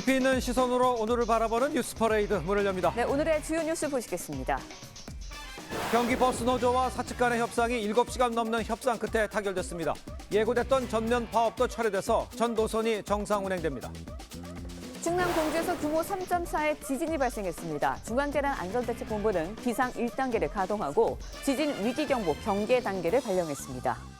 깊이 있는 시선으로 오늘을 바라보는 뉴스 퍼레이드 문을 엽니다. 네, 오늘의 주요 뉴스 보시겠습니다. 경기 버스 노조와 사측 간의 협상이 7시간 넘는 협상 끝에 타결됐습니다. 예고됐던 전면 파업도 철회돼서 전 노선이 정상 운행됩니다. 충남 공주에서 규모 3.4의 지진이 발생했습니다. 중앙재난안전대책본부는 비상 1단계를 가동하고 지진 위기경보 경계 단계를 발령했습니다.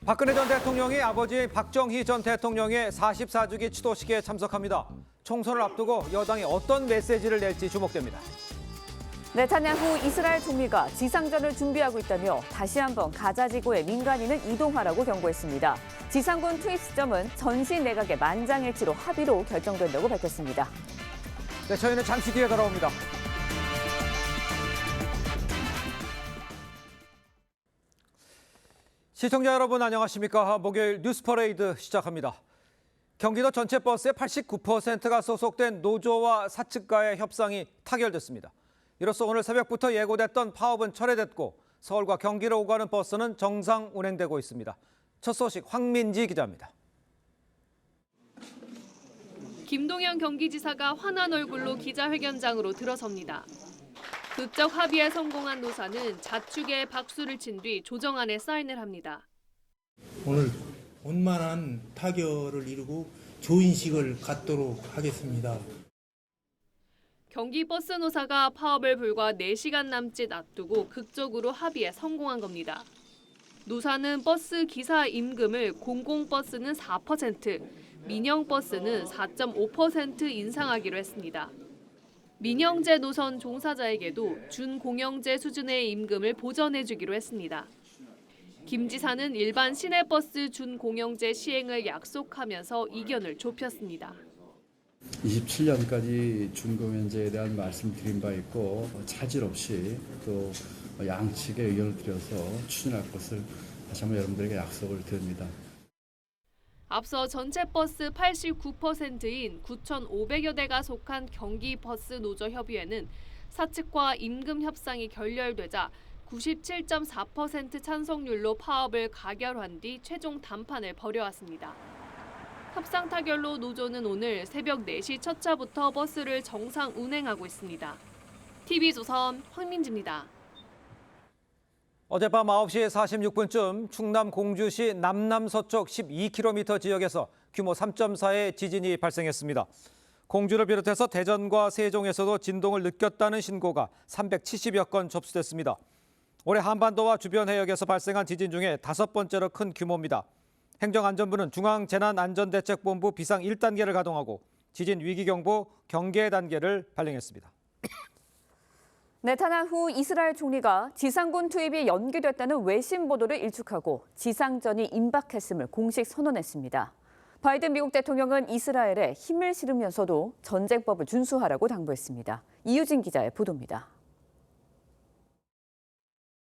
박근혜 전 대통령이 아버지 박정희 전 대통령의 44주기 추도식에 참석합니다. 총선을 앞두고 여당이 어떤 메시지를 낼지 주목됩니다. 네타냐후 이스라엘 총리가 지상전을 준비하고 있다며 다시 한번 가자 지구의 민간인은 이동하라고 경고했습니다. 지상군 투입 시점은 전시 내각의 만장일치로 합의로 결정된다고 밝혔습니다. 네, 저희는 잠시 뒤에 돌아옵니다. 시청자 여러분 안녕하십니까? 목요일 뉴스 퍼레이드 시작합니다. 경기도 전체 버스의 89%가 소속된 노조와 사측과의 협상이 타결됐습니다. 이로써 오늘 새벽부터 예고됐던 파업은 철회됐고 서울과 경기로 오가는 버스는 정상 운행되고 있습니다. 첫 소식 황민지 기자입니다. 김동연 경기지사가 환한 얼굴로 기자회견장으로 들어섭니다. 극적 합의에 성공한 노사는 자축에 박수를 친 뒤 조정안에 사인을 합니다. 오늘 원만한 타결을 이루고 조인식을 갖도록 하겠습니다. 경기버스 노사가 파업을 불과 4시간 남짓 앞두고 극적으로 합의에 성공한 겁니다. 노사는 버스 기사 임금을 공공버스는 4%, 민영버스는 4.5% 인상하기로 했습니다. 민영제 노선 종사자에게도 준공영제 수준의 임금을 보전해주기로 했습니다. 김 지사는 일반 시내버스 준공영제 시행을 약속하면서 이견을 좁혔습니다. 27년까지 준공영제에 대한 말씀드린 바 있고 차질 없이 또 양측의 의견을 드려서 추진할 것을 다시 한번 여러분들에게 약속을 드립니다. 앞서 전체 버스 89%인 9,500여 대가 속한 경기버스 노조협의회는 사측과 임금 협상이 결렬되자 97.4% 찬성률로 파업을 가결한 뒤 최종 담판을 벌여왔습니다. 협상 타결로 노조는 오늘 새벽 4시 첫 차부터 버스를 정상 운행하고 있습니다. TV조선 황민지입니다. 어젯밤 9시 46분쯤 충남 공주시 남남서쪽 12km 지역에서 규모 3.4의 지진이 발생했습니다. 공주를 비롯해서 대전과 세종에서도 진동을 느꼈다는 신고가 370여 건 접수됐습니다. 올해 한반도와 주변 해역에서 발생한 지진 중에 5번째로 큰 규모입니다. 행정안전부는 중앙재난안전대책본부 비상 1단계를 가동하고 지진 위기경보 경계 단계를 발령했습니다. 네타냐후 이스라엘 총리가 지상군 투입이 연기됐다는 외신 보도를 일축하고 지상전이 임박했음을 공식 선언했습니다. 바이든 미국 대통령은 이스라엘에 힘을 실으면서도 전쟁법을 준수하라고 당부했습니다. 이유진 기자의 보도입니다.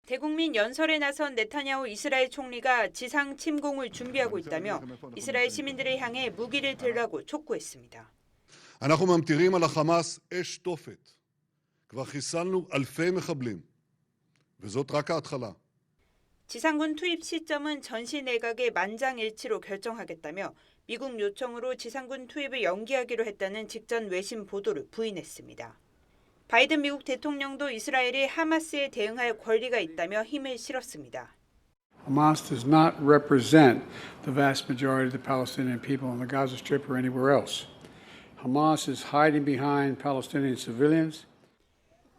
대국민 연설에 나선 네타냐후 이스라엘 총리가 지상 침공을 준비하고 있다며 이스라엘 시민들을 향해 무기를 들라고 촉구했습니다. אנחנו ממטירים על החמאס אש תופת. כבר חיסלנו אלפי מחבלים, וזאת רק ההתחלה. 지상군 투입 시점은 전시 내각의 만장일치로 결정하겠다며 미국 요청으로 지상군 투입을 연기하기로 했다는 직전 외신 보도를 부인했습니다. 바이든 미국 대통령도 이스라엘이 하마스에 대응할 권리가 있다며 힘을 실었습니다. Hamas does not represent the vast majority of the Palestinian people on the Gaza Strip or anywhere else. Hamas is hiding behind Palestinian civilians.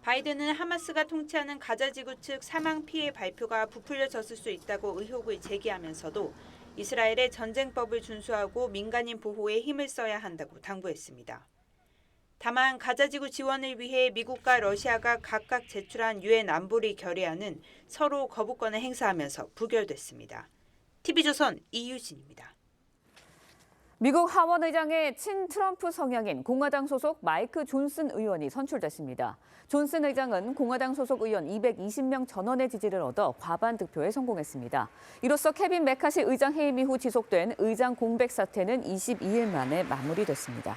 바이든은 하마스가 통치하는 가자지구 측 사망 피해 발표가 부풀려졌을 수 있다고 의혹을 제기하면서도 이스라엘의 전쟁법을 준수하고 민간인 보호에 힘을 써야 한다고 당부했습니다. 다만 가자지구 지원을 위해 미국과 러시아가 각각 제출한 유엔 안보리 결의안은 서로 거부권을 행사하면서 부결됐습니다. TV조선 이유진입니다. 미국 하원 의장의 친트럼프 성향인 공화당 소속 마이크 존슨 의원이 선출됐습니다. 존슨 의장은 공화당 소속 의원 220명 전원의 지지를 얻어 과반 득표에 성공했습니다. 이로써 케빈 메카시 의장 해임 이후 지속된 의장 공백 사태는 22일 만에 마무리됐습니다.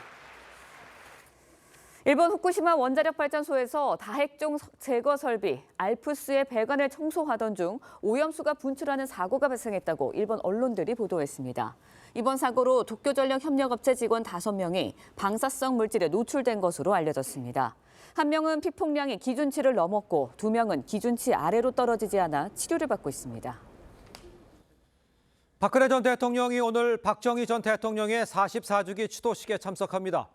일본 후쿠시마 원자력 발전소에서 다핵종 제거 설비 알프스의 배관을 청소하던 중 오염수가 분출하는 사고가 발생했다고 일본 언론들이 보도했습니다. 이번 사고로 도쿄전력 협력업체 직원 5명이 방사성 물질에 노출된 것으로 알려졌습니다. 한 명은 피폭량이 기준치를 넘었고 2명은 기준치 아래로 떨어지지 않아 치료를 받고 있습니다. 박근혜 전 대통령이 오늘 박정희 전 대통령의 44주기 추도식에 참석합니다.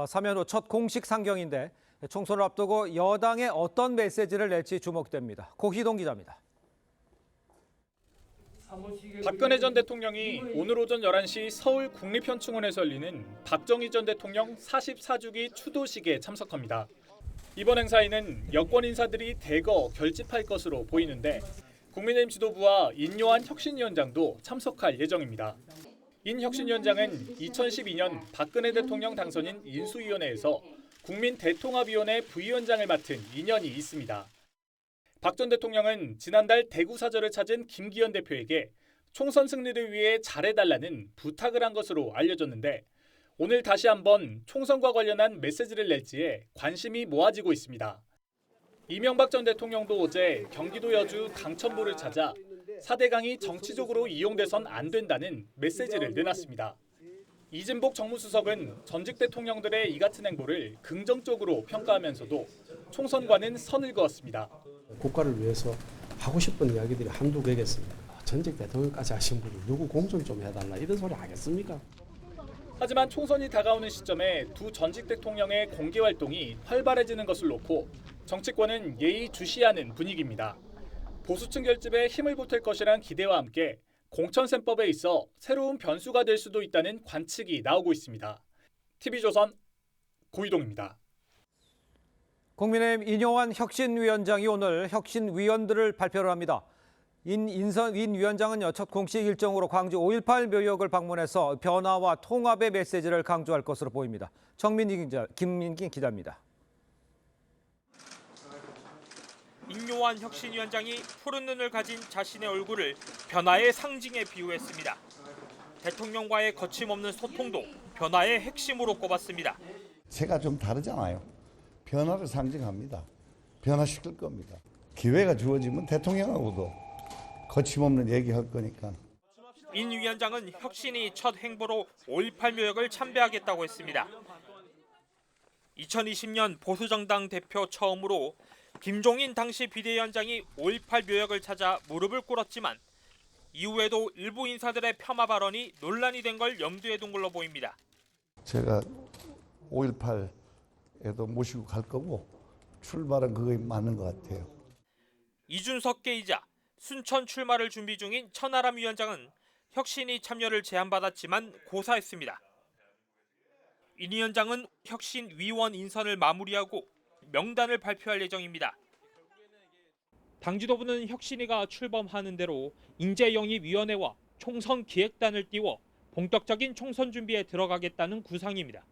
사면 후 첫 공식 상경인데 총선을 앞두고 여당에 어떤 메시지를 낼지 주목됩니다. 고희동 기자입니다. 박근혜 전 대통령이 오늘 오전 11시 서울 국립현충원에서 열리는 박정희 전 대통령 44주기 추도식에 참석합니다. 이번 행사에는 여권 인사들이 대거 결집할 것으로 보이는데 국민의힘 지도부와 인요한 혁신위원장도 참석할 예정입니다. 인 혁신위원장은 2012년 박근혜 대통령 당선인 인수위원회에서 국민대통합위원회 부위원장을 맡은 인연이 있습니다. 박 전 대통령은 지난달 대구 사저를 찾은 김기현 대표에게 총선 승리를 위해 잘해달라는 부탁을 한 것으로 알려졌는데 오늘 다시 한번 총선과 관련한 메시지를 낼지에 관심이 모아지고 있습니다. 이명박 전 대통령도 어제 경기도 여주 강천보를 찾아 4대강이 정치적으로 이용돼선 안 된다는 메시지를 내놨습니다. 이진복 정무수석은 전직 대통령들의 이 같은 행보를 긍정적으로 평가하면서도 총선과는 선을 그었습니다. 국가를 위해서 하고 싶은 이야기들이 한두 개겠습니까? 전직 대통령까지 하신 분이 누구 공천 좀 해달라 이런 소리 하겠습니까? 하지만 총선이 다가오는 시점에 두 전직 대통령의 공개 활동이 활발해지는 것을 놓고 정치권은 예의주시하는 분위기입니다. 보수층 결집에 힘을 보탤 것이란 기대와 함께 공천셈법에 있어 새로운 변수가 될 수도 있다는 관측이 나오고 있습니다. TV조선 고희동입니다. 국민의힘 인요한 혁신위원장이 오늘 혁신위원들을 발표를 합니다. 인 위원장은 첫 공식 일정으로 광주 5.18 묘역을 방문해서 변화와 통합의 메시지를 강조할 것으로 보입니다. 김민기 기자입니다. 인요한 혁신위원장이 푸른 눈을 가진 자신의 얼굴을 변화의 상징에 비유했습니다. 대통령과의 거침없는 소통도 변화의 핵심으로 꼽았습니다. 제가 좀 다르잖아요. 변화를 상징합니다. 변화시킬 겁니다. 기회가 주어지면 대통령하고도 거침없는 얘기할 거니까. 인 위원장은 혁신이 첫 행보로 5.18 묘역을 참배하겠다고 했습니다. 2020년 보수정당 대표 처음으로 김종인 당시 비대위원장이 5.18 묘역을 찾아 무릎을 꿇었지만 이후에도 일부 인사들의 폄하 발언이 논란이 된 걸 염두에 둔 걸로 보입니다. 제가 5.18에도 모시고 갈 거고 출발은 그거에 맞는 것 같아요. 이준석 계이자 순천 출마를 준비 중인 천하람 위원장은 혁신이 참여를 제안받았지만 고사했습니다. 인 위원장은 혁신위원 인선을 마무리하고 명단을 발표할 예정입니다. 당 지도부는 혁신위가 출범하는 대로 인재영입위원회와 총선 기획단을 띄워 본격적인 총선 준비에 들어가겠다는 구상입니다.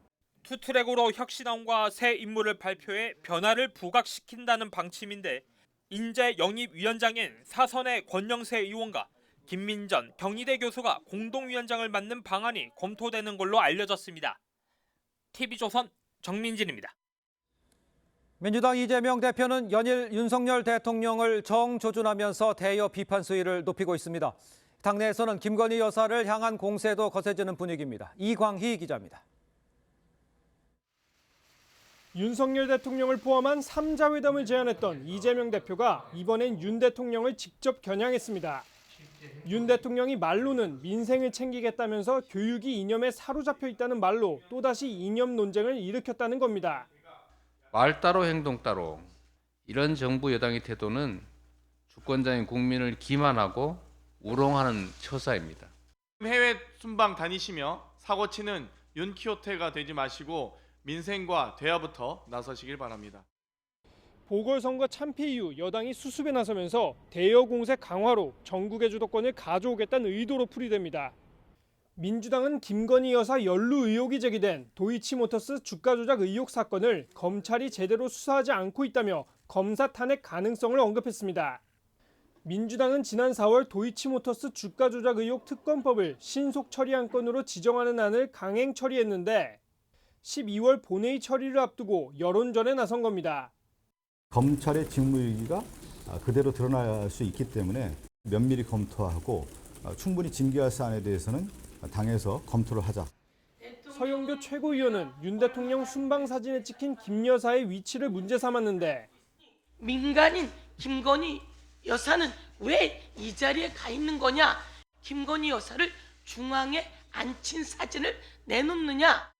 투트랙으로 혁신안과 새 인물을 발표해 변화를 부각시킨다는 방침인데 인재영입위원장엔 사선의 권영세 의원과 김민전 경희대 교수가 공동위원장을 맡는 방안이 검토되는 걸로 알려졌습니다. TV조선 정민진입니다. 민주당 이재명 대표는 연일 윤석열 대통령을 정조준하면서 대여 비판 수위를 높이고 있습니다. 당내에서는 김건희 여사를 향한 공세도 거세지는 분위기입니다. 이광희 기자입니다. 윤석열 대통령을 포함한 3자 회담을 제안했던 이재명 대표가 이번엔 윤 대통령을 직접 겨냥했습니다. 윤 대통령이 말로는 민생을 챙기겠다면서 교육이 이념에 사로잡혀 있다는 말로 또다시 이념 논쟁을 일으켰다는 겁니다. 말 따로 행동 따로 이런 정부 여당의 태도는 주권자인 국민을 기만하고 우롱하는 처사입니다. 해외 순방 다니시며 사고치는 윤키호테가 되지 마시고 민생과 대화부터 나서시길 바랍니다. 보궐선거 참패 이후 여당이 수습에 나서면서 대여 공세 강화로 전국의 주도권을 가져오겠다는 의도로 풀이됩니다. 민주당은 김건희 여사 연루 의혹이 제기된 도이치모터스 주가 조작 의혹 사건을 검찰이 제대로 수사하지 않고 있다며 검사 탄핵 가능성을 언급했습니다. 민주당은 지난 4월 도이치모터스 주가 조작 의혹 특검법을 신속 처리 안건으로 지정하는 안을 강행 처리했는데 12월 본회의 처리를 앞두고 여론전에 나선 겁니다. 검찰의 직무유기가 그대로 드러날 수 있기 때문에 면밀히 검토하고 충분히 징계할 사안에 대해서는 당에서 검토를 하자. 서영교 최고위원은 윤 대통령 순방 사진에 찍힌 김 여사의 위치를 문제 삼았는데 민간인 김건희 여사는 왜 이 자리에 가 있는 거냐? 김건희 여사를 중앙에 앉힌 사진을 내놓느냐?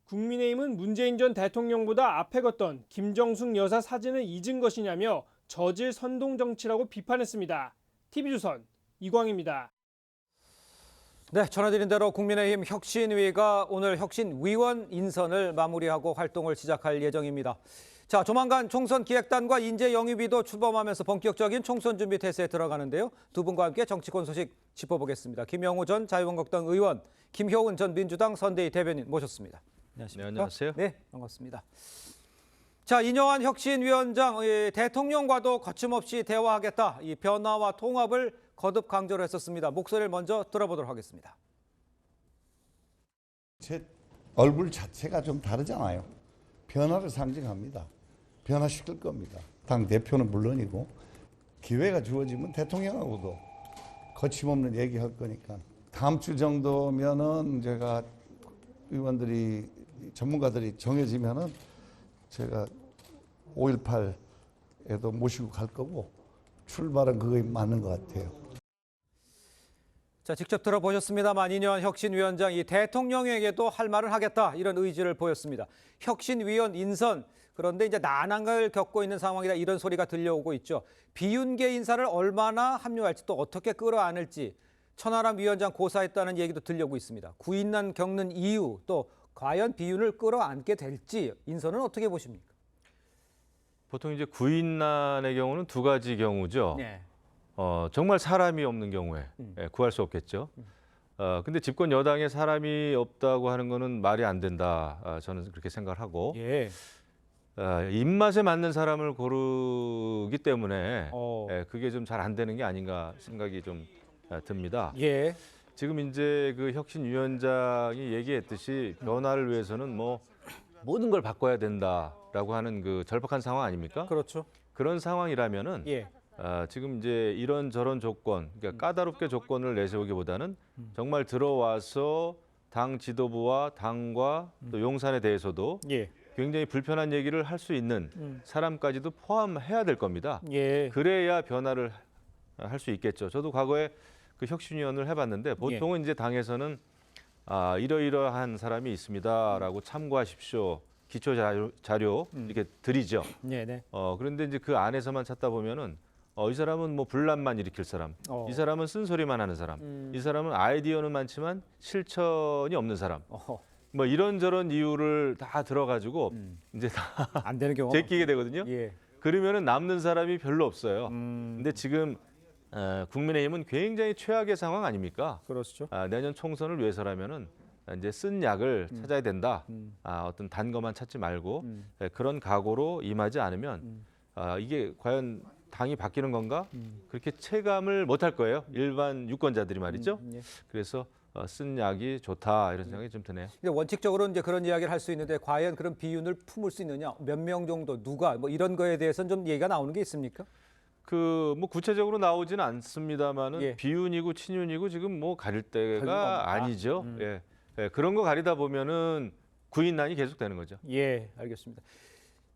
국민의힘은 문재인 전 대통령보다 앞에 걷던 김정숙 여사 사진을 잊은 것이냐며 저질 선동 정치라고 비판했습니다. TV조선 이광입니다. 네, 전해드린 대로 국민의힘 혁신위가 오늘 혁신위원 인선을 마무리하고 활동을 시작할 예정입니다. 자, 조만간 총선 기획단과 인재 영입위도 출범하면서 본격적인 총선 준비 태세에 들어가는데요. 두 분과 함께 정치권 소식 짚어보겠습니다. 김영우 전 자유한국당 의원, 김효은 전 민주당 선대위 대변인 모셨습니다. 안녕하십니까? 네, 안녕하세요. 네, 반갑습니다. 자, 이뇨한 혁신위원장, 대통령과도 거침없이 대화하겠다. 이 변화와 통합을 거듭 강조를 했었습니다. 목소리를 먼저 들어보도록 하겠습니다. 제 얼굴 자체가 좀 다르잖아요. 변화를 상징합니다. 변화시킬 겁니다. 당 대표는 물론이고 기회가 주어지면 대통령하고도 거침없는 얘기할 거니까 다음 주 정도면은 제가 의원들이 전문가들이 정해지면은 제가 5.18에도 모시고 갈 거고 출발은 그거에 맞는 것 같아요. 자, 직접 들어보셨습니다만 이뇨한 혁신위원장 이 대통령에게도 할 말을 하겠다 이런 의지를 보였습니다. 혁신위원 인선 그런데 이제 난항을 겪고 있는 상황이다 이런 소리가 들려오고 있죠. 비윤계 인사를 얼마나 합류할지 또 어떻게 끌어안을지 천하람 위원장 고사했다는 얘기도 들려오고 있습니다. 구인난 겪는 이유 또 과연 비윤을 끌어안게 될지 인선은 어떻게 보십니까? 보통 이제 구인난의 경우는 두 가지 경우죠. 네. 정말 사람이 없는 경우에 구할 수 없겠죠. 근데 집권 여당에 사람이 없다고 하는 거는 말이 안 된다. 저는 그렇게 생각을 하고 예. 입맛에 맞는 사람을 고르기 때문에 그게 좀 잘 안 되는 게 아닌가 생각이 좀 듭니다. 예. 지금 이제 그 혁신위원장이 얘기했듯이 변화를 위해서는 뭐 모든 걸 바꿔야 된다라고 하는 그 절박한 상황 아닙니까? 그렇죠. 그런 상황이라면은 예. 지금 이제 이런 저런 조건, 그러니까 까다롭게 조건을 내세우기보다는 정말 들어와서 당 지도부와 당과 또 용산에 대해서도 예. 굉장히 불편한 얘기를 할 수 있는 사람까지도 포함해야 될 겁니다. 예. 그래야 변화를 할 수 있겠죠. 저도 과거에 그 혁신위원을 해봤는데 보통은 이제 당에서는 이러이러한 사람이 있습니다라고 참고하십시오. 기초 자료 이렇게 드리죠. 네네. 그런데 이제 그 안에서만 찾다 보면은 이 사람은 뭐 분란만 일으킬 사람, 이 사람은 쓴소리만 하는 사람, 이 사람은 아이디어는 많지만 실천이 없는 사람. 뭐 이런저런 이유를 다 들어가지고 이제 다 안 되는 경우 제끼게 되거든요. 예. 그러면은 남는 사람이 별로 없어요. 근데 지금 국민의힘은 굉장히 최악의 상황 아닙니까? 그렇죠. 내년 총선을 위해서라면은 이제 쓴 약을 찾아야 된다. 어떤 단 것만 찾지 말고 그런 각오로 임하지 않으면 이게 과연 당이 바뀌는 건가? 그렇게 체감을 못할 거예요. 일반 유권자들이 말이죠. 예. 그래서 쓴 약이 좋다 이런 생각이 좀 드네요. 근데 원칙적으로 이제 그런 이야기를 할 수 있는데 과연 그런 비윤을 품을 수 있느냐? 몇 명 정도 누가 뭐 이런 거에 대해서는 좀 얘기가 나오는 게 있습니까? 뭐 구체적으로 나오지는 않습니다만은 예. 비윤이고 친윤이고 지금 뭐 가릴 때가 없다. 아니죠. 예. 그런 거 가리다 보면은 구인난이 계속되는 거죠. 예, 알겠습니다.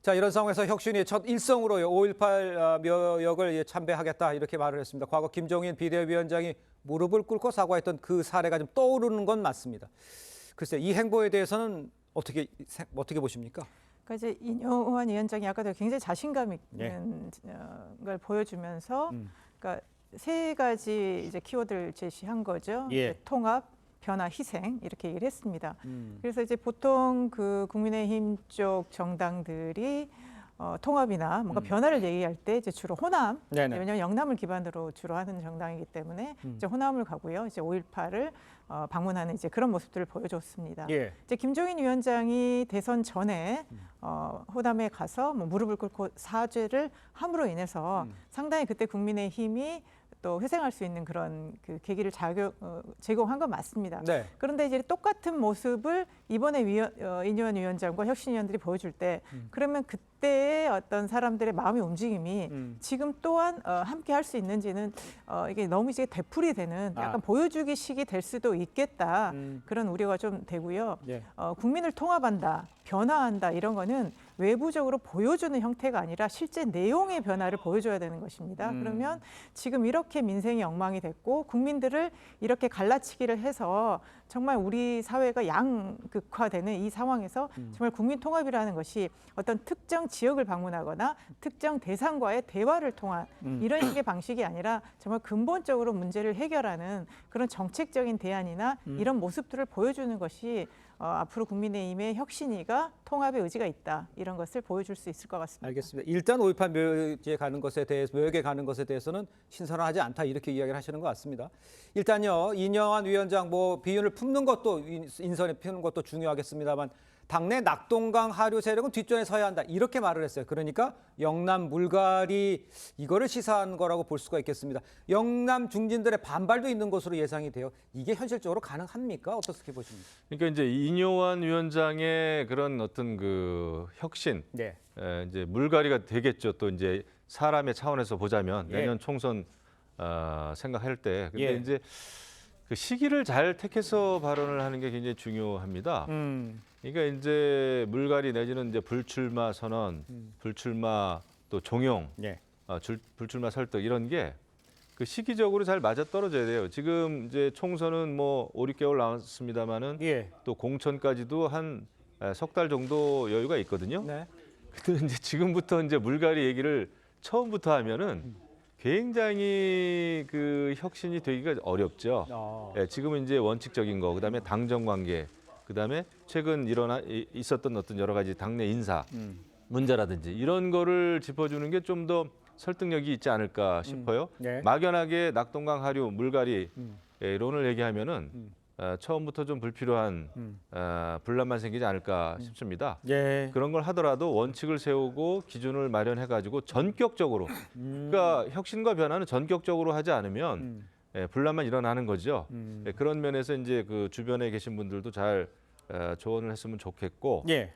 자, 이런 상황에서 혁신이 첫 일성으로 5.18 묘역을 참배하겠다 이렇게 말을 했습니다. 과거 김종인 비대위원장이 무릎을 꿇고 사과했던 그 사례가 좀 떠오르는 건 맞습니다. 글쎄, 이 행보에 대해서는 어떻게 보십니까? 그러니까 이제 이뇨한 위원장이 아까도 굉장히 자신감 있는 걸 보여주면서 그러니까 세 가지 이제 키워드를 제시한 거죠. 예. 통합, 변화, 희생 이렇게 얘기를 했습니다. 그래서 이제 보통 그 국민의힘 쪽 정당들이 통합이나 뭔가 변화를 얘기할 때 이제 주로 호남, 네네. 왜냐하면 영남을 기반으로 주로 하는 정당이기 때문에 이제 호남을 가고요. 이제 5.18을 방문하는 이제 그런 모습들을 보여줬습니다. 예. 이제 김종인 위원장이 대선 전에 호남에 가서 뭐 무릎을 꿇고 사죄를 함으로 인해서 상당히 그때 국민의힘이 또 회생할 수 있는 그런 그 계기를 제공한 건 맞습니다. 네. 그런데 이제 똑같은 모습을 이번에 이뇨한 위원장과 혁신위원들이 보여줄 때 그러면 그때의 어떤 사람들의 마음의 움직임이 지금 또한 함께 할 수 있는지는 이게 너무 이제 되풀이 되는 약간 보여주기식이 될 수도 있겠다. 그런 우려가 좀 되고요. 예. 국민을 통합한다, 변화한다 이런 거는 외부적으로 보여주는 형태가 아니라 실제 내용의 변화를 보여줘야 되는 것입니다. 그러면 지금 이렇게 민생이 엉망이 됐고 국민들을 이렇게 갈라치기를 해서 정말 우리 사회가 양극화되는 이 상황에서 정말 국민 통합이라는 것이 어떤 특정 지역을 방문하거나 특정 대상과의 대화를 통한 이런 식의 방식이 아니라 정말 근본적으로 문제를 해결하는 그런 정책적인 대안이나 이런 모습들을 보여주는 것이 앞으로 국민의힘의 혁신위가 통합의 의지가 있다 이런 것을 보여줄 수 있을 것 같습니다. 알겠습니다. 일단 5.18 묘역에 가는 것에 대해서는 신선하지 않다 이렇게 이야기를 하시는 것 같습니다. 일단요 이뇨한 위원장 비윤을 품는 것도 인선에 피는 것도 중요하겠습니다만 당내 낙동강 하류 세력은 뒷전에 서야 한다 이렇게 말을 했어요. 그러니까 영남 물갈이 이거를 시사한 거라고 볼 수가 있겠습니다. 영남 중진들의 반발도 있는 것으로 예상이 돼요. 이게 현실적으로 가능합니까? 어떻게 보십니까? 그러니까 이제 이뇨한 위원장의 그런 어떤 그 혁신, 네. 이제 물갈이가 되겠죠. 또 이제 사람의 차원에서 보자면 예. 내년 총선 생각할 때, 근데 예. 이제 그 시기를 잘 택해서 발언을 하는 게 굉장히 중요합니다. 그러니까 이제 물갈이 내지는 이제 불출마 선언, 불출마 또 종용, 예. 불출마 설득 이런 게 그 시기적으로 잘 맞아 떨어져야 돼요. 지금 이제 총선은 뭐 5, 6개월 남았습니다만은 예. 또 공천까지도 한 석 달 정도 여유가 있거든요. 네. 근데 이제 지금부터 이제 물갈이 얘기를 처음부터 하면은 굉장히 그 혁신이 되기가 어렵죠. 예, 지금은 이제 원칙적인 거, 그다음에 당정 관계, 그다음에 최근 있었던 어떤 여러 가지 당내 인사 문제라든지 이런 거를 짚어주는 게 좀 더 설득력이 있지 않을까 싶어요. 네. 막연하게 낙동강 하류 물갈이 론을 얘기하면은 처음부터 좀 불필요한 분란만 생기지 않을까 싶습니다. 예. 그런 걸 하더라도 원칙을 세우고 기준을 마련해가지고 전격적으로, 그러니까 혁신과 변화는 전격적으로 하지 않으면 분란만 일어나는 거죠. 그런 면에서 이제 그 주변에 계신 분들도 잘 조언을 했으면 좋겠고, 예.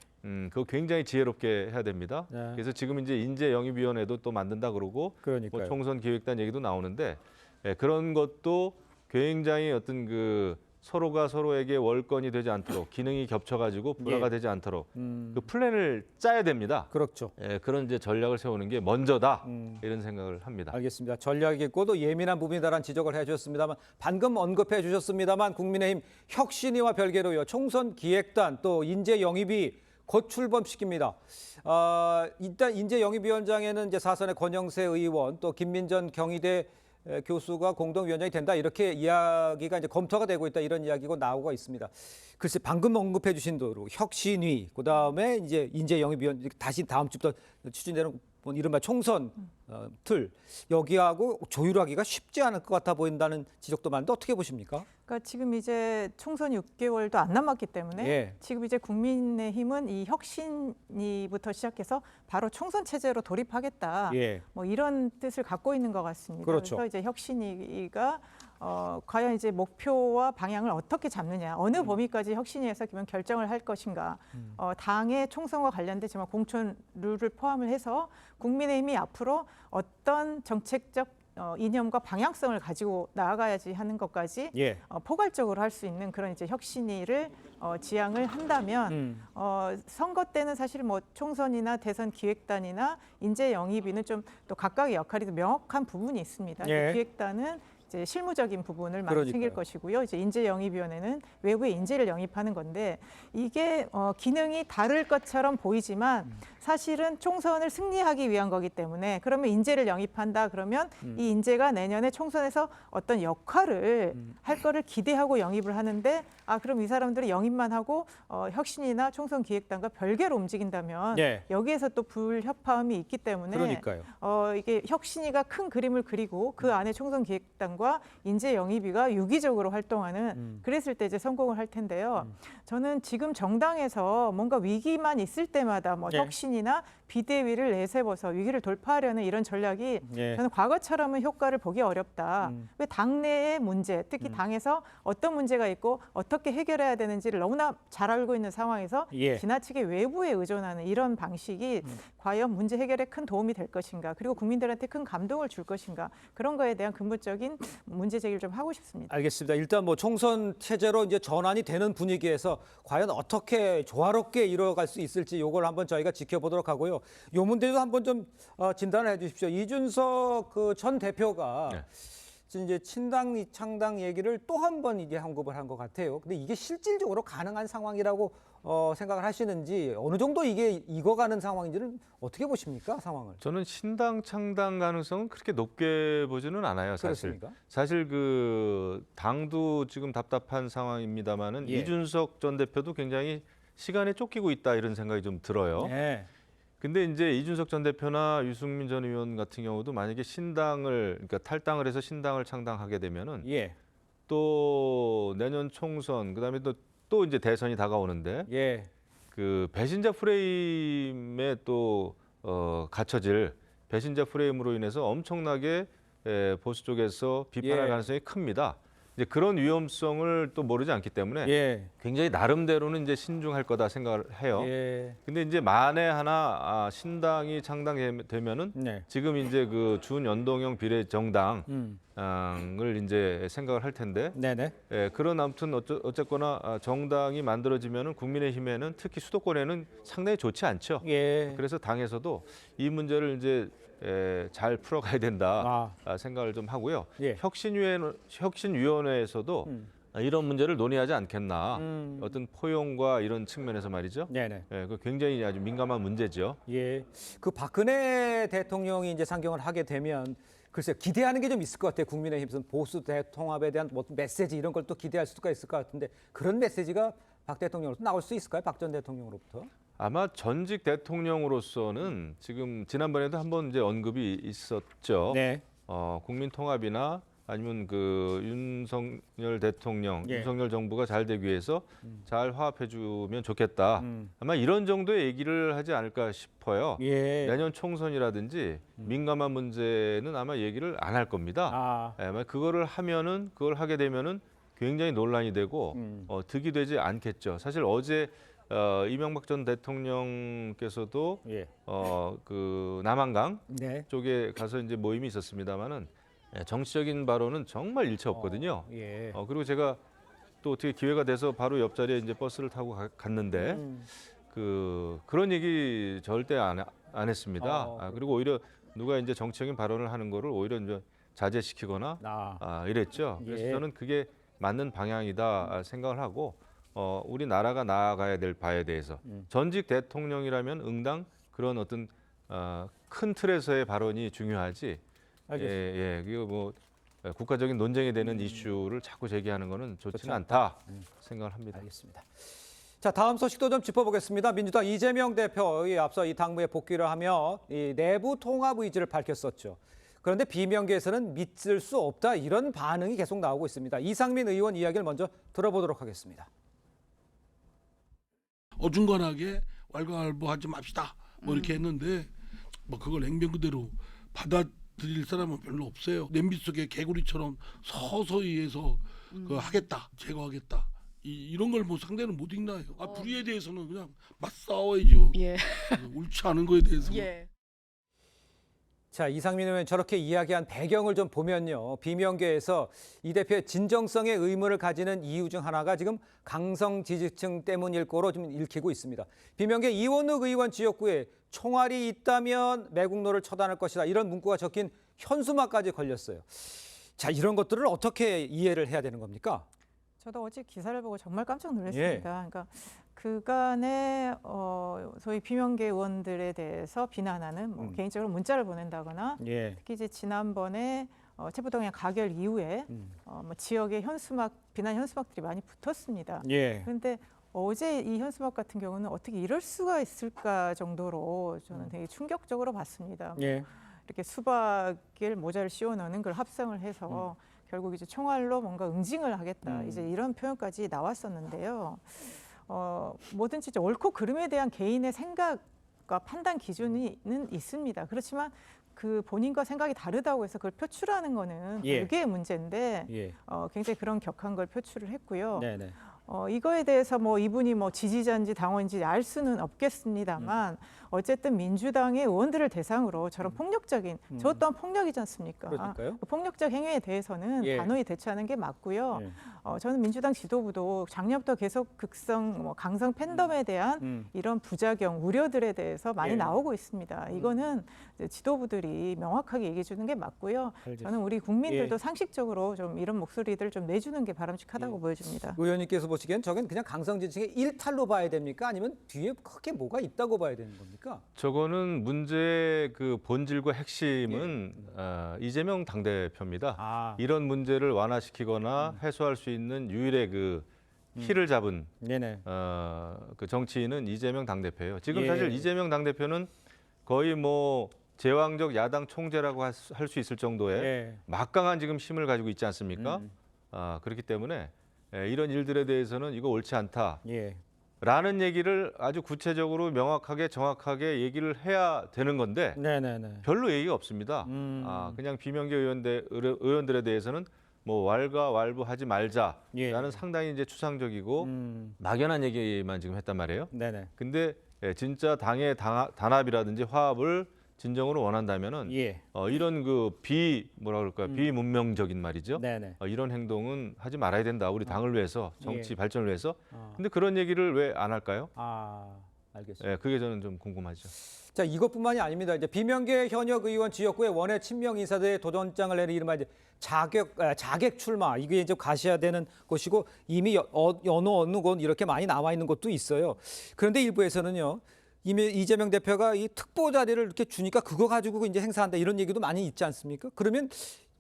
그거 굉장히 지혜롭게 해야 됩니다. 네. 그래서 지금 이제 인재영입위원회도 또 만든다 그러고, 그러니까요. 뭐 총선 기획단 얘기도 나오는데 그런 것도 굉장히 어떤 그 서로가 서로에게 월권이 되지 않도록 기능이 겹쳐가지고 불화가 되지 않도록 그 플랜을 짜야 됩니다. 그렇죠. 그런 이제 전략을 세우는 게 먼저다 이런 생각을 합니다. 알겠습니다. 전략이고 또 예민한 부분이다라는 지적을 해주셨습니다만 방금 언급해 주셨습니다만 국민의힘 혁신위와 별개로요 총선 기획단 또 인재 영입이 곧 출범시킵니다. 일단 인재 영입위원장에는 이제 사선의 권영세 의원 또 김민전 경희대 교수가 공동위원장이 된다 이렇게 이야기가 이제 검토가 되고 있다 이런 이야기가 나오고 있습니다. 글쎄 방금 언급해 주신 대로 혁신위 그다음에 이제 인재영입위원 다시 다음 주부터 추진되는 이른바 총선 틀 여기하고 조율하기가 쉽지 않을 것 같아 보인다는 지적도 많은데 어떻게 보십니까? 그러니까 지금 이제 총선 6개월도 안 남았기 때문에 예. 지금 이제 국민의힘은 이 혁신위부터 시작해서 바로 총선 체제로 돌입하겠다. 예. 뭐 이런 뜻을 갖고 있는 것 같습니다. 그렇죠. 그래서 이제 혁신위가 과연 이제 목표와 방향을 어떻게 잡느냐, 어느 범위까지 혁신위에서 결정을 할 것인가, 당의 총선과 관련된 정말 공천 룰을 포함을 해서 국민의힘이 앞으로 어떤 정책적 이념과 방향성을 가지고 나아가야지 하는 것까지 예. 포괄적으로 할 수 있는 그런 이제 혁신위를 지향을 한다면 선거 때는 사실 뭐 총선이나 대선 기획단이나 인재 영입위는 좀 또 각각의 역할이 명확한 부분이 있습니다. 예. 기획단은 이제 실무적인 부분을 많이 그러니까요. 챙길 것이고요. 이제 인재영입위원회는 외부의 인재를 영입하는 건데 이게 기능이 다를 것처럼 보이지만 사실은 총선을 승리하기 위한 거기 때문에 그러면 인재를 영입한다 그러면 이 인재가 내년에 총선에서 어떤 역할을 할 거를 기대하고 영입을 하는데 그럼 이 사람들이 영입만 하고 혁신이나 총선 기획단과 별개로 움직인다면 예. 여기에서 또 불협화음이 있기 때문에 그러니까요. 이게 혁신이가 큰 그림을 그리고 그 안에 총선 기획단과 비서실장과 인재 영입위가 유기적으로 활동하는 그랬을 때 이제 성공을 할 텐데요. 저는 지금 정당에서 뭔가 위기만 있을 때마다 뭐 네. 혁신이나 비대위를 내세워서 위기를 돌파하려는 이런 전략이 네. 저는 과거처럼은 효과를 보기 어렵다. 왜 당내의 문제, 특히 당에서 어떤 문제가 있고 어떻게 해결해야 되는지를 너무나 잘 알고 있는 상황에서 예. 지나치게 외부에 의존하는 이런 방식이 과연 문제 해결에 큰 도움이 될 것인가, 그리고 국민들한테 큰 감동을 줄 것인가, 그런 거에 대한 근본적인 문제 제기를 좀 하고 싶습니다. 알겠습니다. 일단 뭐 총선 체제로 이제 전환이 되는 분위기에서 과연 어떻게 조화롭게 이루어갈 수 있을지 요걸 한번 저희가 지켜보도록 하고요. 요 문제도 한번 좀 진단을 해주십시오. 이준석 그 전 대표가 이제 친당 창당 얘기를 또 한 번 이제 언급을 한 것 같아요. 근데 이게 실질적으로 가능한 상황이라고 생각을 하시는지, 어느 정도 이게 익어가는 상황인지는 어떻게 보십니까, 상황을? 저는 신당 창당 가능성은 그렇게 높게 보지는 않아요, 사실. 그렇습니까? 사실 그 당도 지금 답답한 상황입니다만은 예. 이준석 전 대표도 굉장히 시간에 쫓기고 있다 이런 생각이 좀 들어요. 네. 근데 이제 이준석 전 대표나 유승민 전 의원 같은 경우도 만약에 신당을, 그러니까 탈당을 해서 신당을 창당하게 되면은 예. 또 내년 총선, 그다음에 또 이제 대선이 다가오는데 예. 그 배신자 프레임에 또 갇혀질 배신자 프레임으로 인해서 엄청나게 보수 쪽에서 비판할 예. 가능성이 큽니다. 이제 그런 위험성을 또 모르지 않기 때문에 예. 굉장히 나름대로는 이제 신중할 거다 생각을 해요. 예. 근데 이제 만에 하나 신당이 창당되면은 네. 지금 이제 그 준연동형 비례정당을 이제 생각을 할 텐데, 네네. 그런 아무튼 어쨌거나 정당이 만들어지면은 국민의힘에는 특히 수도권에는 상당히 좋지 않죠. 예. 그래서 당에서도 이 문제를 이제 잘 풀어가야 된다 생각을 좀 하고요. 예. 혁신위원회에서도 이런 문제를 논의하지 않겠나. 어떤 포용과 이런 측면에서 말이죠. 네네. 그 굉장히 아주 민감한 문제죠. 예. 그 박근혜 대통령이 이제 상경을 하게 되면 글쎄요, 기대하는 게 좀 있을 것 같아요. 국민의힘에서는 보수 대통합에 대한 뭐 메시지 이런 걸 또 기대할 수가 있을 것 같은데, 그런 메시지가 박 대통령으로부터 나올 수 있을까요? 박 전 대통령으로부터? 아마 전직 대통령으로서는 지금 지난번에도 한번 이제 언급이 있었죠. 네. 국민 통합이나 아니면 그 윤석열 대통령, 예. 윤석열 정부가 잘 되기 위해서 잘 화합해주면 좋겠다. 아마 이런 정도의 얘기를 하지 않을까 싶어요. 예. 내년 총선이라든지 민감한 문제는 아마 얘기를 안 할 겁니다. 아마 그걸 하게 되면은 굉장히 논란이 되고 득이 되지 않겠죠. 사실 어제 이명박 전 대통령께서도 예. 그 남한강 네. 쪽에 가서 이제 모임이 있었습니다만은 정치적인 발언은 정말 일체 없거든요. 예. 그리고 제가 또 어떻게 기회가 돼서 바로 옆자리에 이제 버스를 타고 갔는데 그런 얘기 절대 안 했습니다. 그리고 오히려 누가 이제 정치적인 발언을 하는 거를 오히려 이제 자제시키거나 이랬죠. 그래서 예. 저는 그게 맞는 방향이다 생각을 하고 우리나라가 나아가야 될 바에 대해서 전직 대통령이라면 응당 그런 어떤 큰 틀에서의 발언이 중요하지. 예, 그리고 뭐 국가적인 논쟁이 되는 이슈를 자꾸 제기하는 것은 좋지는 않다 생각을 합니다. 알겠습니다. 자, 다음 소식도 좀 짚어보겠습니다. 민주당 이재명 대표 앞서 이 당무에 복귀를 하며 이 내부 통합 의지를 밝혔었죠. 그런데 비명계에서는 믿을 수 없다, 이런 반응이 계속 나오고 있습니다. 이상민 의원 이야기를 먼저 들어보도록 하겠습니다. 어중간하게 왈가왈부하지 맙시다 뭐 이렇게 했는데 뭐 그걸 냉면 그대로 받아들일 사람은 별로 없어요. 냄비 속에 개구리처럼 서서히 해서 하겠다, 제거하겠다, 이런 걸 뭐 상대는 못 읽나요? 불의에 대해서는 그냥 맞싸워야죠. 예. 옳지 않은 거에 대해서. 예. 자, 이상민 의원 저렇게 이야기한 배경을 좀 보면요. 비명계에서 이 대표의 진정성에 의문을 가지는 이유 중 하나가 지금 강성 지지층 때문일 거로 좀 읽히고 있습니다. 비명계 이원욱 의원 지역구에 총알이 있다면 매국노를 처단할 것이다, 이런 문구가 적힌 현수막까지 걸렸어요. 자, 이런 것들을 어떻게 이해를 해야 되는 겁니까? 저도 어제 기사를 보고 정말 깜짝 놀랐습니다. 예. 그러니까 그간의 소위 비명계 의원들에 대해서 비난하는 뭐 개인적으로 문자를 보낸다거나 예. 특히 이제 지난번에 체포동의안 가결 이후에 뭐 지역의 비난 현수막들이 많이 붙었습니다. 예. 그런데 어제 이 현수막 같은 경우는 어떻게 이럴 수가 있을까 정도로 저는 되게 충격적으로 봤습니다. 예. 이렇게 수박을 모자를 씌워 넣는 걸 합성을 해서 결국 이제 총알로 뭔가 응징을 하겠다. 이제 이런 표현까지 나왔었는데요. 뭐든지 이제 옳고 그름에 대한 개인의 생각과 판단 기준은 있습니다. 그렇지만 그 본인과 생각이 다르다고 해서 그걸 표출하는 거는 별개의 문제인데 굉장히 그런 격한 걸 표출을 했고요. 네네. 이거에 대해서 뭐 이분이 뭐 지지자인지 당원인지 알 수는 없겠습니다만 어쨌든 민주당의 의원들을 대상으로 저런 폭력적인 저 또한 폭력이지 않습니까? 그러니까요. 그 폭력적 행위에 대해서는 단호히 대처하는 게 맞고요. 저는 민주당 지도부도 작년부터 계속 극성, 강성 팬덤에 대한 이런 부작용, 우려들에 대해서 많이 나오고 있습니다. 이거는 이제 지도부들이 명확하게 얘기해 주는 게 맞고요. 저는 우리 국민들도 상식적으로 좀 이런 목소리들 좀 내주는 게 바람직하다고 보여집니다. 의원님께서 보시기엔 저건 그냥 강성 지층의 일탈로 봐야 됩니까? 아니면 뒤에 크게 뭐가 있다고 봐야 되는 겁니까? 저거는 문제의 그 본질과 핵심은 이재명 당대표입니다. 이런 문제를 완화시키거나 해소할 수 있는 유일의 그 키를 잡은 그 정치인은 이재명 당대표예요. 지금 사실 이재명 당대표는 거의 뭐 제왕적 야당 총재라고 할 수 있을 정도의 막강한 지금 힘을 가지고 있지 않습니까? 그렇기 때문에 이런 일들에 대해서는 이거 옳지 않다. 라는 얘기를 아주 구체적으로 명확하게 정확하게 얘기를 해야 되는 건데 별로 얘기가 없습니다. 그냥 비명계 의원들에 대해서는 뭐 왈가왈부하지 말자라는 상당히 이제 추상적이고 막연한 얘기만 지금 했단 말이에요. 근데 진짜 당의 단합이라든지 화합을 진정으로 원한다면은 이런 그 비문명적인 말이죠. 이런 행동은 하지 말아야 된다. 우리 당을 위해서, 정치 발전을 위해서. 근데 그런 얘기를 왜 안 할까요? 알겠습니다. 그게 저는 좀 궁금하죠. 자, 이것뿐만이 아닙니다. 이제 비명계 현역 의원 지역구에 원외 친명 인사들의 도전장을 내는 이른바 이제 자객 출마, 이게 이제 가셔야되는 것이고 이미 어느 곳 이렇게 많이 나와 있는 것도 있어요. 그런데 일부에서는요. 이미 이재명 대표가 이 특보 자리를 이렇게 주니까 그거 가지고 이제 행사한다 이런 얘기도 많이 있지 않습니까? 그러면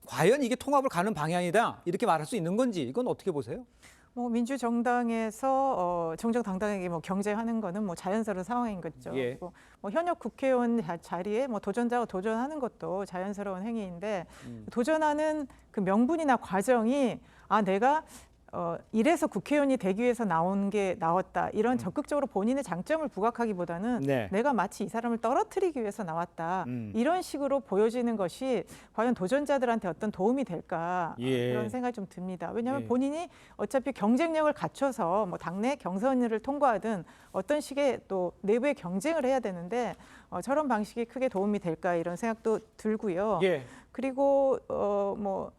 과연 이게 통합을 가는 방향이다 이렇게 말할 수 있는 건지 이건 어떻게 보세요? 뭐 민주정당에서 정정당당하게 뭐 경쟁하는 거는 뭐 자연스러운 상황인 거죠. 그리고 뭐 현역 국회의원 자리에 뭐 도전자가 도전하는 것도 자연스러운 행위인데 도전하는 그 명분이나 과정이 내가 이래서 국회의원이 되기 위해서 나왔다. 이런 적극적으로 본인의 장점을 부각하기보다는 내가 마치 이 사람을 떨어뜨리기 위해서 나왔다. 이런 식으로 보여지는 것이 과연 도전자들한테 어떤 도움이 될까 그런 생각이 좀 듭니다. 왜냐하면 본인이 어차피 경쟁력을 갖춰서 뭐 당내 경선을 통과하든 어떤 식의 또 내부의 경쟁을 해야 되는데 저런 방식이 크게 도움이 될까 이런 생각도 들고요. 그리고 뭐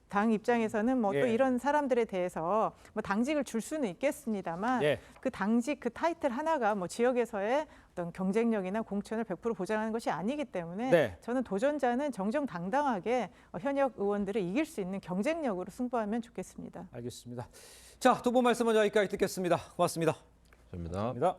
당 입장에서는 뭐 또 이런 사람들에 대해서 뭐 당직을 줄 수는 있겠습니다만 그 당직 그 타이틀 하나가 뭐 지역에서의 어떤 경쟁력이나 공천을 100% 보장하는 것이 아니기 때문에 저는 도전자는 정정당당하게 현역 의원들을 이길 수 있는 경쟁력으로 승부하면 좋겠습니다. 알겠습니다. 자, 두 분 말씀은 여기까지 듣겠습니다. 고맙습니다. 감사합니다.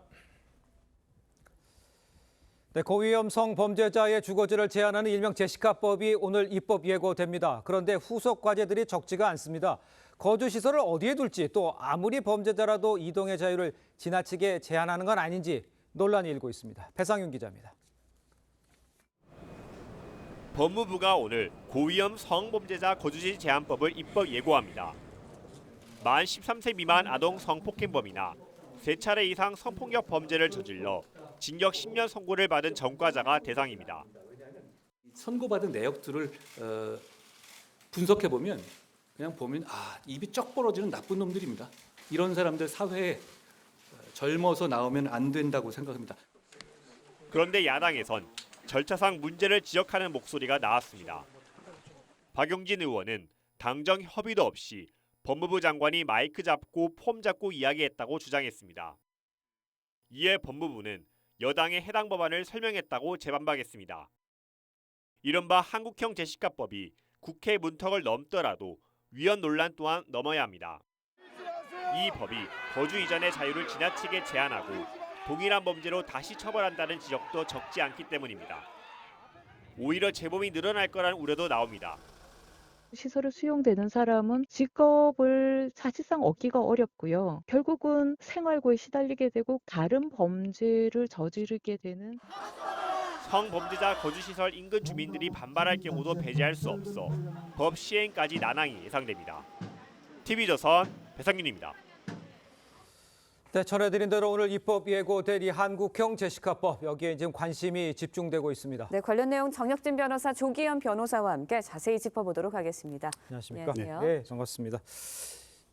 네, 고위험 성범죄자의 주거지를 제한하는 일명 제시카법이 오늘 입법 예고됩니다. 그런데 후속 과제들이 적지가 않습니다. 거주 시설을 어디에 둘지 또 아무리 범죄자라도 이동의 자유를 지나치게 제한하는 건 아닌지 논란이 일고 있습니다. 배상윤 기자입니다. 법무부가 오늘 고위험 성범죄자 거주지 제한법을 입법 예고합니다. 만 13세 미만 아동 성폭행범이나 3차례 이상 성폭력 범죄를 저질러 징역 10년 선고를 받은 전과자가 대상입니다. 선고받은 내역들을 분석해 보면 입이 쩍 벌어지는 나쁜 놈들입니다. 이런 사람들 사회에 젊어서 나오면 안 된다고 생각합니다. 그런데 야당에선 절차상 문제를 지적하는 목소리가 나왔습니다. 박용진 의원은 당정 협의도 없이 법무부 장관이 마이크 잡고 폼 잡고 이야기했다고 주장했습니다. 이에 법무부는 여당의 해당 법안을 설명했다고 재반박했습니다. 이른바 한국형 제시카법이 국회 문턱을 넘더라도 위헌 논란 또한 넘어야 합니다. 이 법이 거주 이전의 자유를 지나치게 제한하고 동일한 범죄로 다시 처벌한다는 지적도 적지 않기 때문입니다. 오히려 재범이 늘어날 거라는 우려도 나옵니다. 시설을 수용되는 사람은 직업을 사실상 얻기가 어렵고요. 결국은 생활고에 시달리게 되고 다른 범죄를 저지르게 되는. 성범죄자 거주시설 인근 주민들이 반발할 경우도 배제할 수 없어 법 시행까지 난항이 예상됩니다. TV조선 배상균입니다. 네, 전해드린 대로 오늘 입법 예고된 이 한국형 제시카법, 여기에 지금 관심이 집중되고 있습니다. 네, 관련 내용 정혁진 변호사, 조기현 변호사와 함께 자세히 짚어보도록 하겠습니다. 안녕하십니까? 안녕하세요. 네, 반갑습니다.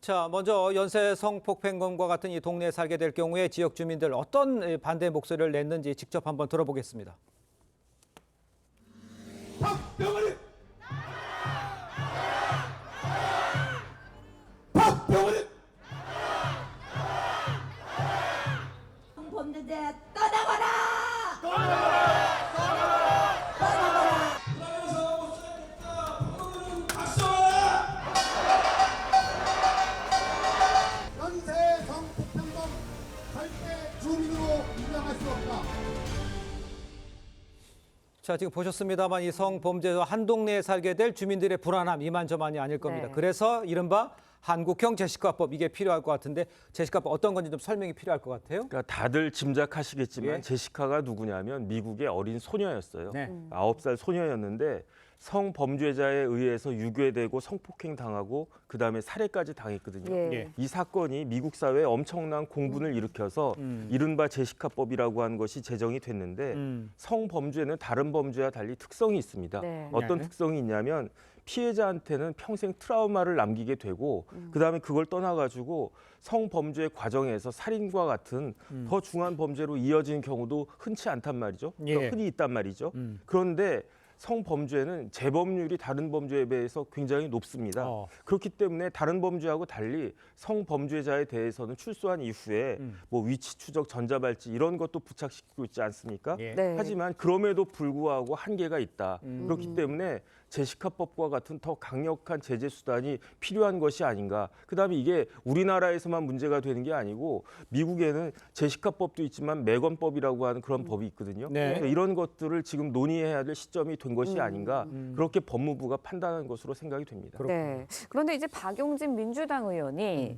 자, 먼저 연쇄 성폭행범과 같은 이 동네에 살게 될 경우에 지역 주민들 어떤 반대 목소리를 냈는지 직접 한번 들어보겠습니다. 박병원이! 박병원이! 범죄자 떠나거라! 연쇄 성폭행범 절대 주민으로 인정할 수 없다. 자, 지금 보셨습니다만 이 성범죄와 한 동네에 살게 될 주민들의 불안함 이만저만이 아닐 겁니다. 네. 그래서 이른바 한국형 제시카법, 이게 필요할 것 같은데 제시카법 어떤 건지 좀 설명이 필요할 것 같아요. 그러니까 다들 짐작하시겠지만 예. 제시카가 누구냐면 미국의 어린 소녀였어요. 네. 9살 소녀였는데 성범죄자에 의해서 유괴되고 성폭행 당하고 그다음에 살해까지 당했거든요. 예. 이 사건이 미국 사회에 엄청난 공분을 일으켜서 이른바 제시카법이라고 하는 것이 제정이 됐는데 성범죄는 다른 범죄와 달리 특성이 있습니다. 네. 어떤 네. 특성이 있냐면 피해자한테는 평생 트라우마를 남기게 되고 그다음에 그걸 떠나가지고 성범죄 과정에서 살인과 같은 더 중한 범죄로 이어지는 경우도 흔치 않단 말이죠. 예. 흔히 있단 말이죠. 그런데 성범죄는 재범률이 다른 범죄에 비해서 굉장히 높습니다. 그렇기 때문에 다른 범죄하고 달리 성범죄자에 대해서는 출소한 이후에 뭐 위치 추적, 전자발찌 이런 것도 부착시키고 있지 않습니까? 예. 네. 하지만 그럼에도 불구하고 한계가 있다. 그렇기 때문에 제시카법과 같은 더 강력한 제재 수단이 필요한 것이 아닌가. 그다음에 이게 우리나라에서만 문제가 되는 게 아니고 미국에는 제시카법도 있지만 매건법이라고 하는 그런 법이 있거든요. 네. 그래서 이런 것들을 지금 논의해야 될 시점이 된 것이 아닌가. 그렇게 법무부가 판단한 것으로 생각이 됩니다. 네. 그런데 이제 박용진 민주당 의원이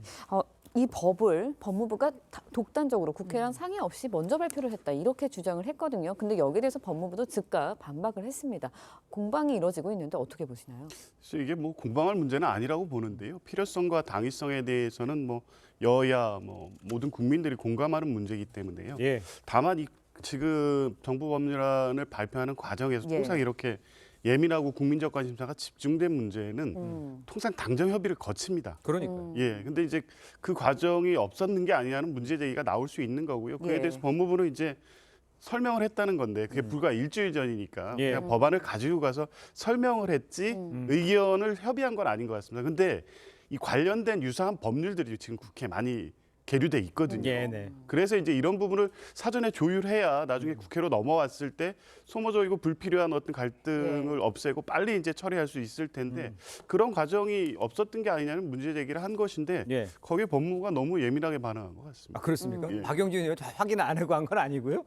이 법을 법무부가 독단적으로 국회랑 상의 없이 먼저 발표를 했다 이렇게 주장을 했거든요. 근데 여기에 대해서 법무부도 즉각 반박을 했습니다. 공방이 이뤄지고 있는데 어떻게 보시나요? 그래서 이게 뭐 공방할 문제는 아니라고 보는데요. 필요성과 당위성에 대해서는 뭐 여야 뭐 모든 국민들이 공감하는 문제이기 때문에요. 예. 다만 이 지금 정부 법률안을 발표하는 과정에서 예. 통상 이렇게 예민하고 국민적 관심사가 집중된 문제는 통상 당정 협의를 거칩니다. 그러니까요. 예. 근데 이제 그 과정이 없었는 게 아니냐는 문제 제기가 나올 수 있는 거고요. 그에 예. 대해서 법무부는 이제 설명을 했다는 건데 그게 불과 일주일 전이니까 예. 그냥 법안을 가지고 가서 설명을 했지 의견을 협의한 건 아닌 것 같습니다. 근데 이 관련된 유사한 법률들이 지금 국회에 많이 계류돼 있거든요. 예, 네. 그래서 이제 이런 부분을 사전에 조율해야 나중에 국회로 넘어왔을 때 소모적이고 불필요한 어떤 갈등을 없애고 빨리 이제 처리할 수 있을 텐데 그런 과정이 없었던 게 아니냐는 문제 제기를 한 것인데 예. 거기에 법무부가 너무 예민하게 반응한 것 같습니다. 아, 그렇습니까? 예. 박용진 의원 확인 안 하고 한 건 아니고요.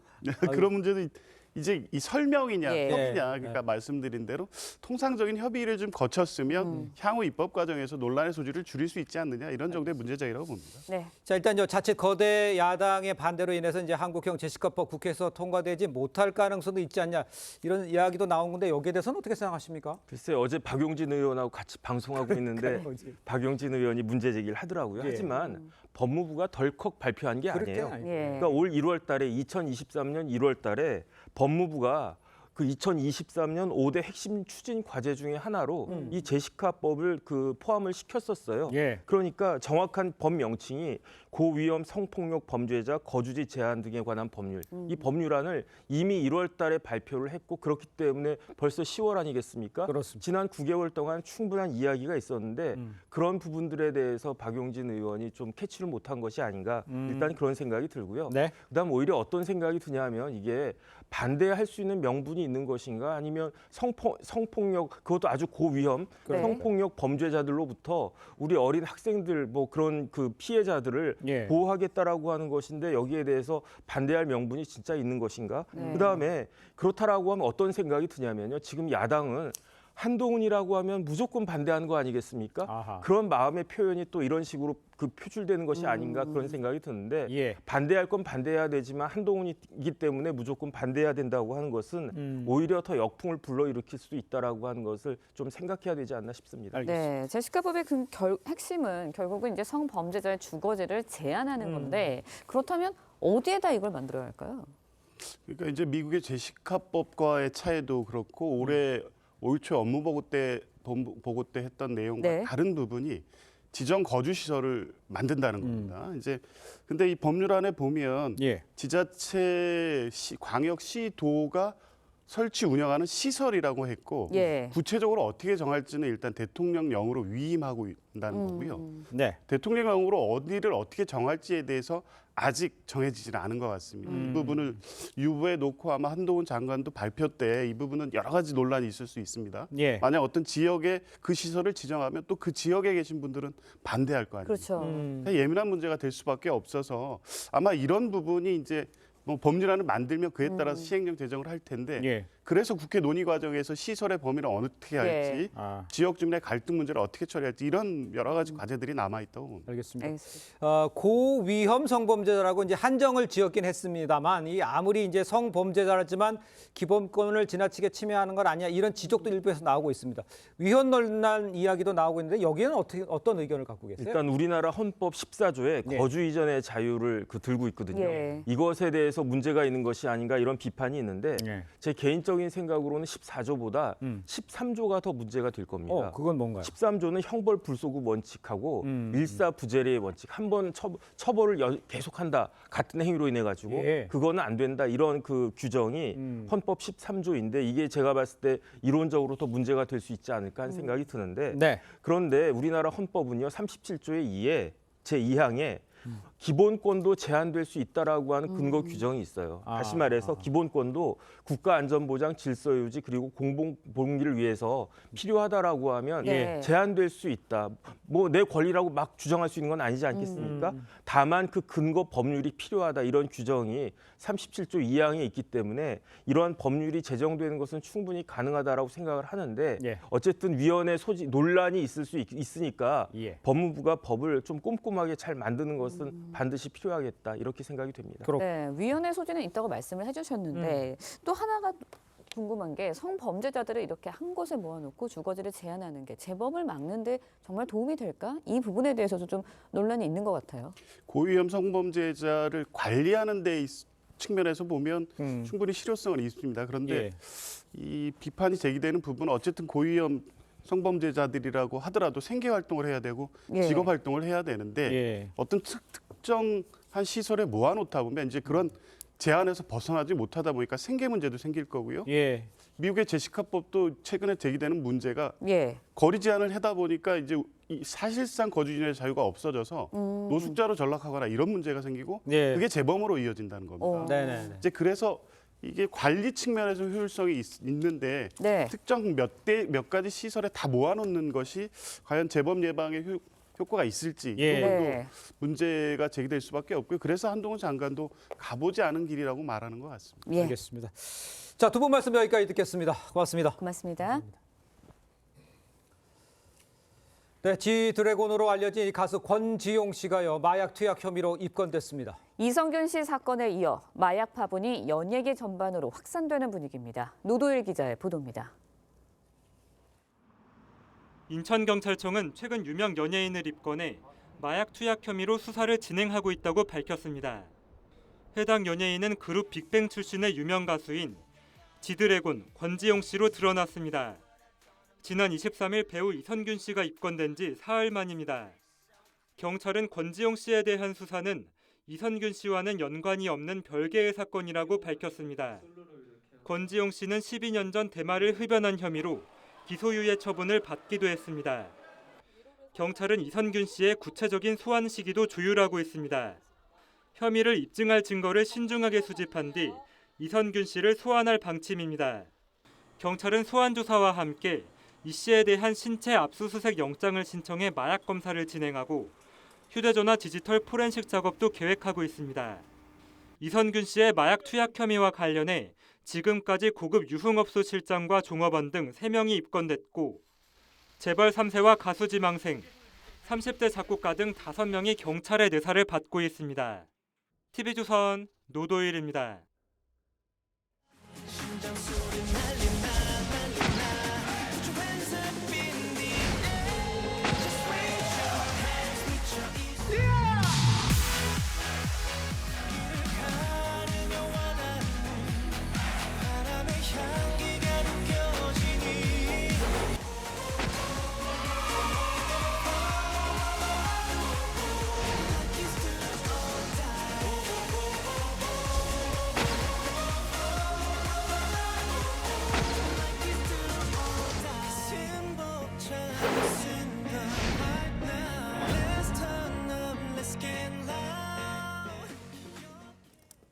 그런 문제도 이제 이 설명이냐 예. 협의냐 그러니까 말씀드린 대로 통상적인 협의를 좀 거쳤으면 향후 입법 과정에서 논란의 소지를 줄일 수 있지 않느냐 이런 정도의 문제점이라고 봅니다. 네. 자, 일단 자칫 거대 야당의 반대로 인해서 이제 한국형 제시카법 국회에서 통과되지 못할 가능성도 있지 않냐 이런 이야기도 나온 건데 여기에 대해서는 어떻게 생각하십니까? 글쎄 어제 박용진 의원하고 같이 방송하고 있는데 박용진 의원이 문제 제기를 하더라고요. 예. 하지만 법무부가 덜컥 발표한 게 그럴 게 아니에요. 아니고. 예. 그러니까 올 1월 달에 2023년 1월 달에 법무부가 그 2023년 5대 핵심 추진 과제 중에 하나로 이 제시카법을 그 포함을 시켰었어요. 예. 그러니까 정확한 법 명칭이 고위험 성폭력 범죄자 거주지 제한 등에 관한 법률. 이 법률안을 이미 1월 달에 발표를 했고 그렇기 때문에 벌써 10월 아니겠습니까? 그렇습니다. 지난 9개월 동안 충분한 이야기가 있었는데 그런 부분들에 대해서 박용진 의원이 좀 캐치를 못한 것이 아닌가. 일단 그런 생각이 들고요. 네. 그다음 오히려 어떤 생각이 드냐면 이게 반대할 수 있는 명분이 있는 것인가 아니면 성폭력 그것도 아주 고위험 네. 성폭력 범죄자들로부터 우리 어린 학생들 뭐 그런 그 피해자들을 예. 보호하겠다라고 하는 것인데 여기에 대해서 반대할 명분이 진짜 있는 것인가? 네. 그다음에 그렇다라고 하면 어떤 생각이 드냐면요. 지금 야당은 한동훈이라고 하면 무조건 반대하는 거 아니겠습니까? 아하. 그런 마음의 표현이 또 이런 식으로 그 표출되는 것이 아닌가 그런 생각이 드는데 예. 반대할 건 반대해야 되지만 한동훈이기 때문에 무조건 반대해야 된다고 하는 것은 오히려 더 역풍을 불러일으킬 수도 있다라고 하는 것을 좀 생각해야 되지 않나 싶습니다. 네, 제시카법의 핵심은 결국은 이제 성범죄자의 주거지를 제한하는 건데 그렇다면 어디에다 이걸 만들어야 할까요? 그러니까 이제 미국의 제시카법과의 차이도 그렇고 올해 5월 초 업무 보고 때 했던 내용과 네. 다른 부분이 지정 거주 시설을 만든다는 겁니다. 이제 근데 이 법률안에 보면 지자체 광역시도가 설치 운영하는 시설이라고 했고 예. 구체적으로 어떻게 정할지는 일단 대통령령으로 위임하고 있다는 거고요. 네. 대통령령으로 어디를 어떻게 정할지에 대해서 아직 정해지지는 않은 것 같습니다. 이 부분을 유보에 놓고 아마 한동훈 장관도 발표 때 이 부분은 여러 가지 논란이 있을 수 있습니다. 예. 만약 어떤 지역에 그 시설을 지정하면 또 그 지역에 계신 분들은 반대할 거 아니에요. 그렇죠. 예민한 문제가 될 수밖에 없어서 아마 이런 부분이 이제 뭐 법률안을 만들면 그에 따라서 시행령 제정을 할 텐데 예. 그래서 국회 논의 과정에서 시설의 범위를 어떻게 할지 지역 주민의 갈등 문제를 어떻게 처리할지 이런 여러 가지 과제들이 남아 있다고 봅니다. 알겠습니다. 고위험 성범죄자라고 이제 한정을 지었긴 했습니다만 이 아무리 이제 성범죄자라지만 기본권을 지나치게 침해하는 건 아니야 이런 지적도 일부에서 나오고 있습니다. 위헌 논란 이야기도 나오고 있는데 여기에는 어떤 의견을 갖고 계세요? 일단 우리나라 헌법 14조에 거주 이전의 자유를 들고 있거든요. 예. 이것에 대해서 문제가 있는 것이 아닌가 이런 비판이 있는데 예. 제 개인적인 생각으로는 14조보다 13조가 더 문제가 될 겁니다. 그건 뭔가요? 13조는 형벌 불소급 원칙하고 일사부재리의 원칙. 한 번 처벌을 계속한다 같은 행위로 인해 가지고 그거는 안 된다 이런 그 규정이 헌법 13조인데 이게 제가 봤을 때 이론적으로 더 문제가 될 수 있지 않을까 하는 생각이 드는데 그런데 우리나라 헌법은요 37조의 2에 제2항에 기본권도 제한될 수 있다라고 하는 근거 규정이 있어요. 다시 말해서 기본권도 국가안전보장, 질서유지 그리고 공공복리를 위해서 필요하다라고 하면 제한될 수 있다. 뭐 내 권리라고 막 주장할 수 있는 건 아니지 않겠습니까? 다만 그 근거 법률이 필요하다 이런 규정이 37조 2항에 있기 때문에 이러한 법률이 제정되는 것은 충분히 가능하다라고 생각을 하는데 어쨌든 위헌의 논란이 있을 수 있으니까 법무부가 법을 좀 꼼꼼하게 잘 만드는 것은 반드시 필요하겠다 이렇게 생각이 됩니다. 네, 위헌의 소지는 있다고 말씀을 해주셨는데 또 하나가 궁금한 게 성범죄자들을 이렇게 한 곳에 모아놓고 주거지를 제한하는 게 재범을 막는데 정말 도움이 될까? 이 부분에 대해서도 좀 논란이 있는 것 같아요. 고위험 성범죄자를 관리하는 데 측면에서 보면 충분히 실효성은 있습니다. 그런데 이 비판이 제기되는 부분은 어쨌든 고위험 성범죄자들이라고 하더라도 생계 활동을 해야 되고 직업 활동을 해야 되는데 어떤 특정한 시설에 모아놓다 보면 이제 그런 제한에서 벗어나지 못하다 보니까 생계 문제도 생길 거고요. 미국의 제시카법도 최근에 제기되는 문제가 거리 제한을 하다 보니까 이제 사실상 거주인의 자유가 없어져서 노숙자로 전락하거나 이런 문제가 생기고 그게 재범으로 이어진다는 겁니다. 이제 그래서 이게 관리 측면에서 효율성이 있는데 특정 몇 가지 시설에 다 모아놓는 것이 과연 재범 예방에 효과가 있을지 이 부분도 문제가 제기될 수밖에 없고요. 그래서 한동훈 장관도 가보지 않은 길이라고 말하는 것 같습니다. 알겠습니다. 자, 두 분 말씀 여기까지 듣겠습니다. 고맙습니다. 고맙습니다. 네, 지드래곤으로 알려진 가수 권지용 씨가요 마약 투약 혐의로 입건됐습니다. 이성균 씨 사건에 이어 마약 파문이 연예계 전반으로 확산되는 분위기입니다. 노도일 기자의 보도입니다. 인천경찰청은 최근 유명 연예인을 입건해 마약 투약 혐의로 수사를 진행하고 있다고 밝혔습니다. 해당 연예인은 그룹 빅뱅 출신의 유명 가수인 지드래곤 권지용 씨로 드러났습니다. 지난 23일 배우 이성균 씨가 입건된 지 사흘 만입니다. 경찰은 권지용 씨에 대한 수사는 이성균 씨와는 연관이 없는 별개의 사건이라고 밝혔습니다. 권지용 씨는 12년 전 대마를 흡연한 혐의로 기소유예 처분을 받기도 했습니다. 경찰은 이성균 씨의 구체적인 소환 시기도 조율하고 있습니다. 혐의를 입증할 증거를 신중하게 수집한 뒤 이성균 씨를 소환할 방침입니다. 경찰은 소환 조사와 함께 이 씨에 대한 신체 압수수색 영장을 신청해 마약 검사를 진행하고 휴대전화 디지털 포렌식 작업도 계획하고 있습니다. 이성균 씨의 마약 투약 혐의와 관련해 지금까지 고급 유흥업소 실장과 종업원 등 3명이 입건됐고 재벌 3세와 가수 지망생, 30대 작곡가 등 5명이 경찰의 내사를 받고 있습니다. TV조선 노도일입니다.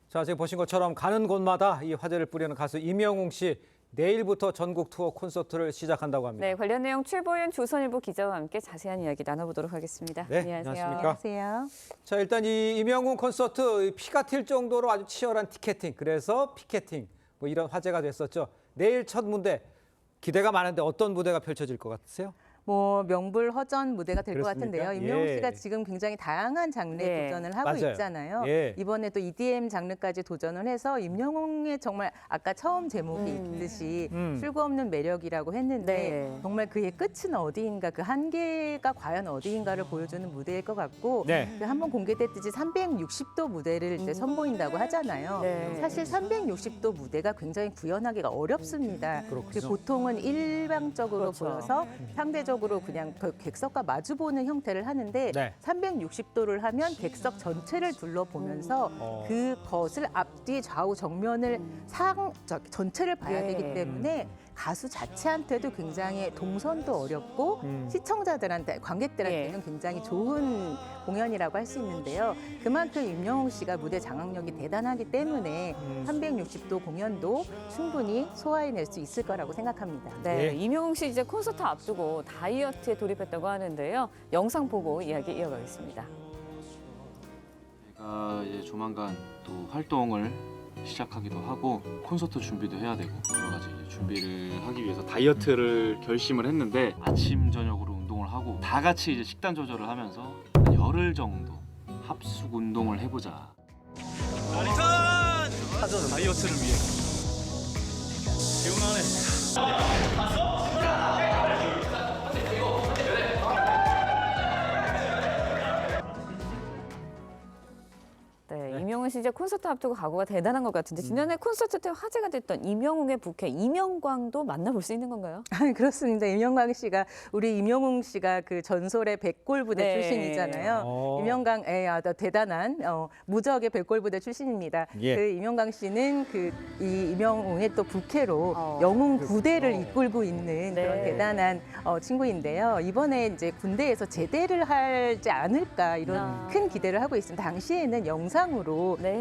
자, 지금 보신 것처럼 가는 곳마다 이 화제를 뿌리는 가수 임영웅 씨 내일부터 전국 투어 콘서트를 시작한다고 합니다. 네, 관련 내용 최보윤 조선일보 기자와 함께 자세한 이야기 나눠보도록 하겠습니다. 네, 안녕하세요. 안녕하십니까? 자, 일단 이 임영웅 콘서트 피가 튈 정도로 아주 치열한 티켓팅, 그래서 피켓팅 뭐 이런 화제가 됐었죠. 내일 첫 무대 기대가 많은데 어떤 무대가 펼쳐질 것 같으세요? 뭐 명불허전 무대가 될 것 그렇습니까? 같은데요. 임영웅 예. 씨가 지금 굉장히 다양한 장르에 네. 도전을 하고 맞아요. 있잖아요. 예. 이번에 또 EDM 장르까지 도전을 해서 임영웅의 정말 아까 처음 제목이 있듯이 출구 없는 매력이라고 했는데 네. 정말 그의 끝은 어디인가, 그 한계가 과연 어디인가를 보여주는 무대일 것 같고 네. 그 한번 공개됐듯이 360도 무대를 이제 선보인다고 하잖아요. 네. 사실 360도 무대가 굉장히 구현하기가 어렵습니다. 그렇군요. 보통은 일방적으로 그렇죠. 보여서 상대적으로 그냥 그 객석과 마주보는 형태를 하는데 네. 360도를 하면 객석 전체를 둘러보면서 그것을 앞뒤 좌우 정면을 전체를 봐야 예. 되기 때문에 가수 자체한테도 굉장히 동선도 어렵고 시청자들한테 관객들한테는 굉장히 좋은 공연이라고 할 수 있는데요. 그만큼 임영웅 씨가 무대 장악력이 대단하기 때문에 360도 공연도 충분히 소화해낼 수 있을 거라고 생각합니다. 네, 임영웅 씨 이제 콘서트 앞두고 다이어트에 돌입했다고 하는데요. 영상 보고 이야기 이어가겠습니다. 제가 이제 조만간 또 활동을 시작하기도 하고 콘서트 준비도 해야 되고 여러 가지 준비를 하기 위해서 다이어트를 결심을 했는데 아침 저녁으로 운동을 하고 다 같이 이제 식단 조절을 하면서 한 열흘 정도 합숙 운동을 해보자. 다이어트를 위해 개운하네. 네, 임영웅 씨 이제 콘서트 앞두고 각오가 대단한 것 같은데 지난해 콘서트 때 화제가 됐던 임영웅의 부캐 이명광도 만나볼 수 있는 건가요? 그렇습니다. 임영광 씨가 우리 임영웅 씨가 그 전설의 백골부대 네. 출신이잖아요. 임영광 대단한 무적의 백골부대 출신입니다. 예. 그 임영광 씨는 이 임영웅의 또 부캐로 영웅 부대를 이끌고 있는 그런 대단한 친구인데요. 이번에 이제 군대에서 제대를 하지 않을까 이런 큰 기대를 하고 있습니다. 당시에는 영상으로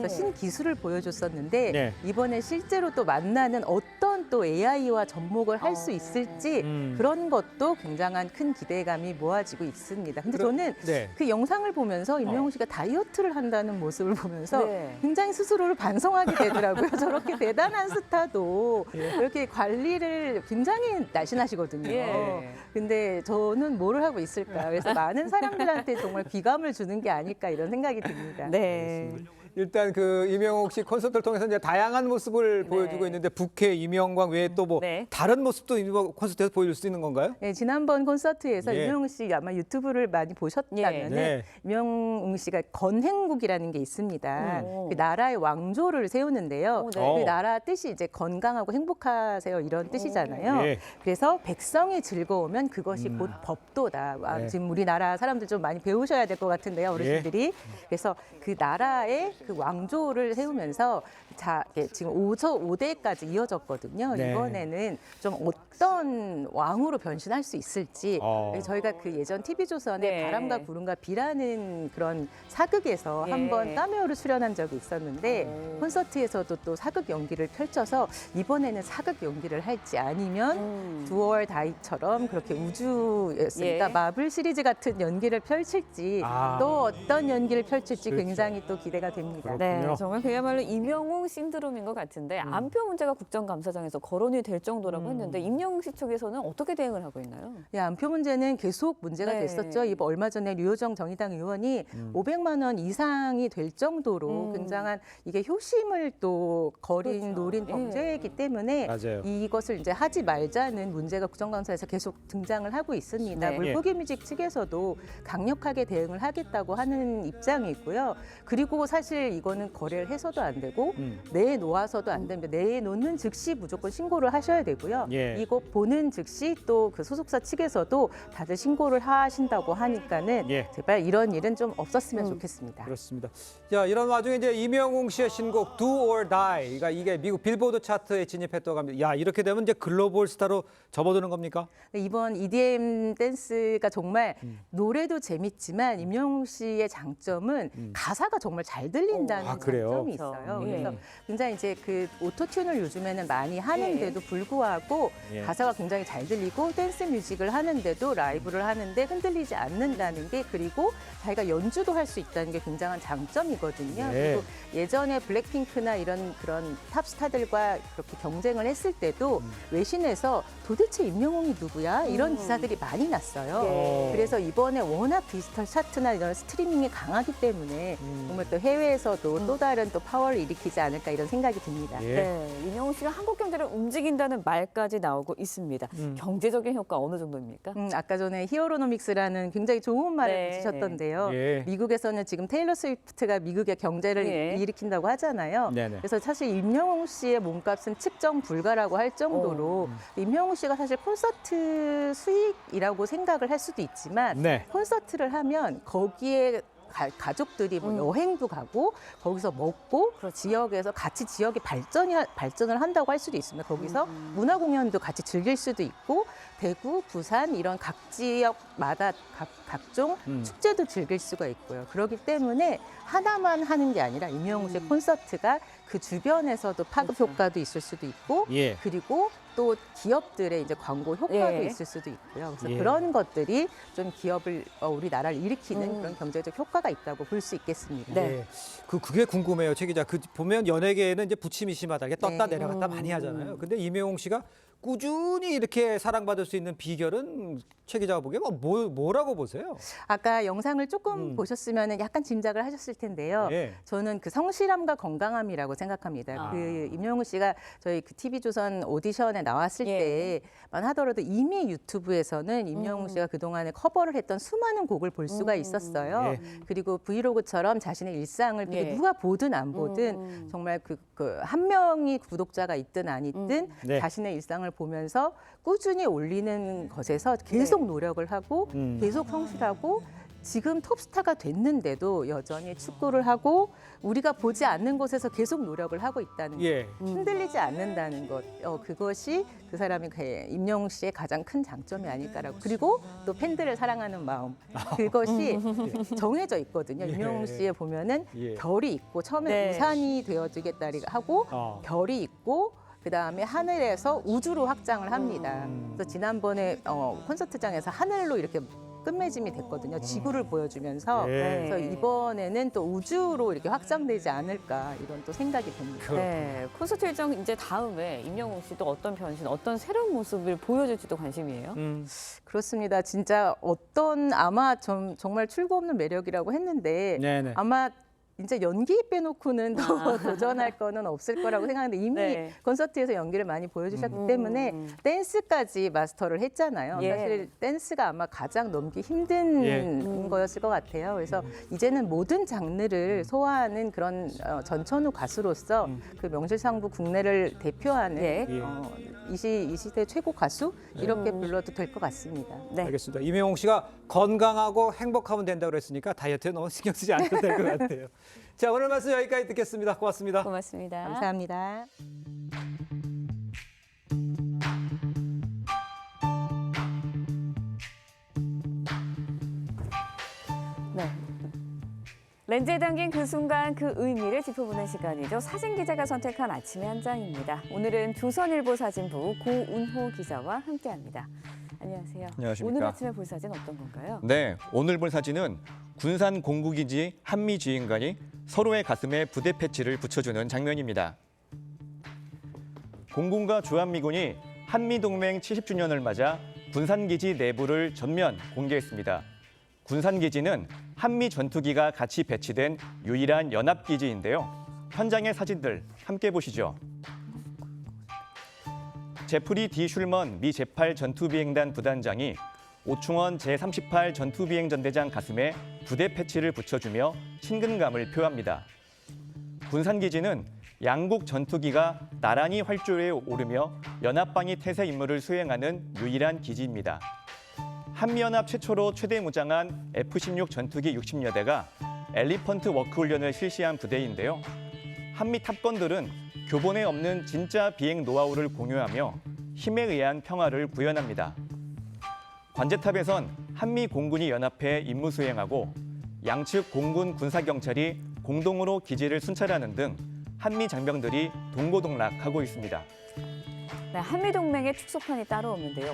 신기술을 보여줬었는데 네. 이번에 실제로 또 만나는 어떤 또 AI와 접목을 할 수 있을지 그런 것도 굉장한 큰 기대감이 모아지고 있습니다. 근데 저는 네. 그 영상을 보면서 임영웅 씨가 다이어트를 한다는 모습을 보면서 네. 굉장히 스스로를 반성하게 되더라고요. 저렇게 대단한 스타도 예. 이렇게 관리를 굉장히 날씬하시거든요. 예. 근데 저는 뭐를 하고 있을까? 그래서 많은 사람들한테 정말 귀감을 주는 게 아닐까 이런 생각이 듭니다. 네. 일단 그 임영웅 씨 콘서트를 통해서 이제 다양한 모습을 보여주고 있는데 부캐 임영광 외에 또 뭐 다른 모습도 이번 콘서트에서 보여줄 수 있는 건가요? 네, 지난번 콘서트에서 예. 임영웅 씨 아마 유튜브를 많이 보셨다면 네. 임영웅 씨가 건행국이라는 게 있습니다. 그 나라의 왕조를 세우는데요. 네. 그 나라 뜻이 이제 건강하고 행복하세요 이런 뜻이잖아요. 예. 그래서 백성이 즐거우면 그것이 곧 법도다. 네. 지금 우리나라 사람들 좀 많이 배우셔야 될 것 같은데요, 어르신들이. 그래서 그 나라의 그 왕조를 세우면서 지금 5대까지 이어졌거든요. 네. 이번에는 좀 어떤 왕으로 변신할 수 있을지 저희가 그 예전 TV조선의 네. 바람과 구름과 비라는 그런 사극에서 예. 한번 카메오로 출연한 적이 있었는데 콘서트에서도 또 사극 연기를 펼쳐서 이번에는 사극 연기를 할지 아니면 두얼 다이처럼 그렇게 우주였으니까 예. 마블 시리즈 같은 연기를 펼칠지 또 어떤 연기를 펼칠지 그렇죠. 굉장히 또 기대가 됩니다. 있습니다. 네, 정말 그야말로 임영웅 신드롬인 것 같은데 안표 문제가 국정감사장에서 거론이 될 정도라고 했는데 임영웅 씨 쪽에서는 어떻게 대응을 하고 있나요? 예, 안표 문제는 계속 문제가 네. 됐었죠. 이번 얼마 전에 류호정 정의당 의원이 500만 원 이상이 될 정도로 굉장한 이게 효심을 또 노린 범죄이기 때문에 맞아요. 이것을 이제 하지 말자는 문제가 국정감사에서 계속 등장을 하고 있습니다. 네. 물고기뮤직 측에서도 강력하게 대응을 하겠다고 하는 입장이고요. 그리고 사실 이거는 거래를 해서도 안 되고 내놓아서도 안 됩니다. 내놓는 즉시 무조건 신고를 하셔야 되고요. 예. 이거 보는 즉시 또 그 소속사 측에서도 다들 신고를 하신다고 하니까는 예. 제발 이런 일은 좀 없었으면 좋겠습니다. 그렇습니다. 자, 이런 와중에 이제 임영웅 씨의 신곡 Do or Die가 이게 미국 빌보드 차트에 진입했다고 합니다. 야, 이렇게 되면 이제 글로벌 스타로 접어드는 겁니까? 이번 EDM 댄스가 정말 노래도 재밌지만 임영웅 씨의 장점은 가사가 정말 잘 들린다는 아, 그래요? 장점이 있어요. 예. 그래서 굉장히 이제 그 오토튠을 요즘에는 많이 하는데도 불구하고 예. 가사가 굉장히 잘 들리고 댄스 뮤직을 하는데도 라이브를 하는데 흔들리지 않는다는 게 그리고 자기가 연주도 할 수 있다는 게 굉장한 장점이거든요. 네. 그리고 예전에 블랙핑크나 이런 그런 탑스타들과 그렇게 경쟁을 했을 때도 외신에서 도대체 임영웅이 누구야? 이런 기사들이 많이 났어요. 네. 그래서 이번에 워낙 디지털 차트나 이런 스트리밍이 강하기 때문에 정말 또 해외에서도 또 다른 또 파워를 일으키지 않을까 이런 생각이 듭니다. 예. 네, 임영웅 씨가 한국 경제를 움직인다는 말까지 나오고 있습니다. 경제적인 효과 어느 정도입니까? 아까 전에 히어로노믹스라는 굉장히 좋은 말을 네. 붙이셨던데요. 예. 미국에서는 지금 테일러 스위프트가 미국의 경제를 예. 일으킨다고 하잖아요. 네네. 그래서 사실 임영웅 씨의 몸값은 측정 불가라고 할 정도로 임영웅 씨가 사실 콘서트 수익이라고 생각을 할 수도 있지만 네. 콘서트를 하면 거기에 가족들이 뭐 여행도 가고 거기서 먹고 지역에서 같이 지역이 발전을 한다고 할 수도 있습니다. 거기서 문화 공연도 같이 즐길 수도 있고 대구, 부산 이런 각 지역마다 각종 축제도 즐길 수가 있고요. 그렇기 때문에 하나만 하는 게 아니라 임영웅 씨의 콘서트가 그 주변에서도 파급 효과도 있을 수도 있고 예. 그리고 또 기업들의 이제 광고 효과도 예. 있을 수도 있고요. 그래서 예. 그런 것들이 좀 기업을 우리나라를 일으키는 그런 경제적 효과가 있다고 볼 수 있겠습니다. 네. 예. 그게 궁금해요, 최 기자. 보면 연예계에는 이제 부침이 심하다, 이게 떴다 네. 내려갔다 많이 하잖아요. 근데 임영웅 씨가 꾸준히 이렇게 사랑받을 수 있는 비결은 최 기자가 보기엔 뭐라고 보세요? 아까 영상을 조금 보셨으면 약간 짐작을 하셨을 텐데요. 예. 저는 그 성실함과 건강함이라고 생각합니다. 그 임영웅 씨가 저희 그 TV조선 오디션에 나왔을 때만 하더라도 이미 유튜브에서는 임영웅 씨가 그동안에 커버를 했던 수많은 곡을 볼 수가 있었어요. 예. 그리고 브이로그처럼 자신의 일상을 누가 보든 안 보든 정말 그 한 명이 구독자가 있든 아니든 네. 자신의 일상을 보면서 꾸준히 올리는 것에서 계속 노력을 하고 계속 성실하고 지금 톱스타가 됐는데도 여전히 축구를 하고 우리가 보지 않는 곳에서 계속 노력을 하고 있다는 것, 예. 흔들리지 않는다는 것, 그것이 그 사람이 임영웅 씨의 가장 큰 장점이 아닐까라고. 그리고 또 팬들을 사랑하는 마음, 그것이 정해져 있거든요. 임영웅 씨에 보면은 예. 별이 있고 처음에 네. 우산이 되어주겠다 하고 별이 있고 그다음에 하늘에서 우주로 확장을 합니다. 그래서 지난번에 콘서트장에서 하늘로 이렇게 끝맺음이 됐거든요. 지구를 보여주면서. 네. 그래서 이번에는 또 우주로 이렇게 확장되지 않을까 이런 또 생각이 듭니다. 네, 콘서트 일정 이제 다음에 임영웅 씨도 어떤 변신, 어떤 새로운 모습을 보여줄지도 관심이에요. 그렇습니다. 진짜 아마 정말 출구 없는 매력이라고 했는데 네네. 아마 이제 연기 빼놓고는 더 도전할 거는 없을 거라고 생각하는데 이미 네. 콘서트에서 연기를 많이 보여주셨기 때문에 댄스까지 마스터를 했잖아요. 예. 사실 댄스가 아마 가장 넘기 힘든 거였을 것 같아요. 그래서 이제는 모든 장르를 소화하는 그런 전천후 가수로서 그 명실상부 국내를 대표하는 예. 이 시대 최고 가수 이렇게 불러도 될 것 같습니다. 네. 알겠습니다. 임영웅 씨가 건강하고 행복하면 된다고 그랬으니까 다이어트에 너무 신경 쓰지 않아도 될 것 같아요. 자, 오늘 말씀 여기까지 듣겠습니다. 고맙습니다. 고맙습니다. 감사합니다. 네. 렌즈에 담긴 그 순간 그 의미를 짚어보는 시간이죠. 사진 기자가 선택한 아침의 한 장입니다. 오늘은 조선일보 사진부 고운호 기자와 함께합니다. 안녕하세요. 안녕하십니까. 오늘 아침에 볼 사진 어떤 건가요? 네, 오늘 볼 사진은 군산 공구기지 한미 지휘관이 서로의 가슴에 부대 패치를 붙여주는 장면입니다. 공군과 주한미군이 한미동맹 70주년을 맞아 군산기지 내부를 전면 공개했습니다. 군산기지는 한미 전투기가 같이 배치된 유일한 연합기지인데요. 현장의 사진들 함께 보시죠. 제프리 디 슐먼 미 제8 전투비행단 부단장이 오충원 제38 전투비행전대장 가슴에 부대 패치를 붙여주며 친근감을 표합니다. 군산기지는 양국 전투기가 나란히 활주로에 오르며 연합방위 태세 임무를 수행하는 유일한 기지입니다. 한미연합 최초로 최대 무장한 F-16 전투기 60여 대가 엘리펀트 워크 훈련을 실시한 부대인데요. 한미 탑건들은 교본에 없는 진짜 비행 노하우를 공유하며 힘에 의한 평화를 구현합니다. 관제탑에선 한미 공군이 연합해 임무 수행하고 양측 공군 군사경찰이 공동으로 기지를 순찰하는 등 한미 장병들이 동고동락하고 있습니다. 네, 한미동맹의 축소판이 따로 없는데요.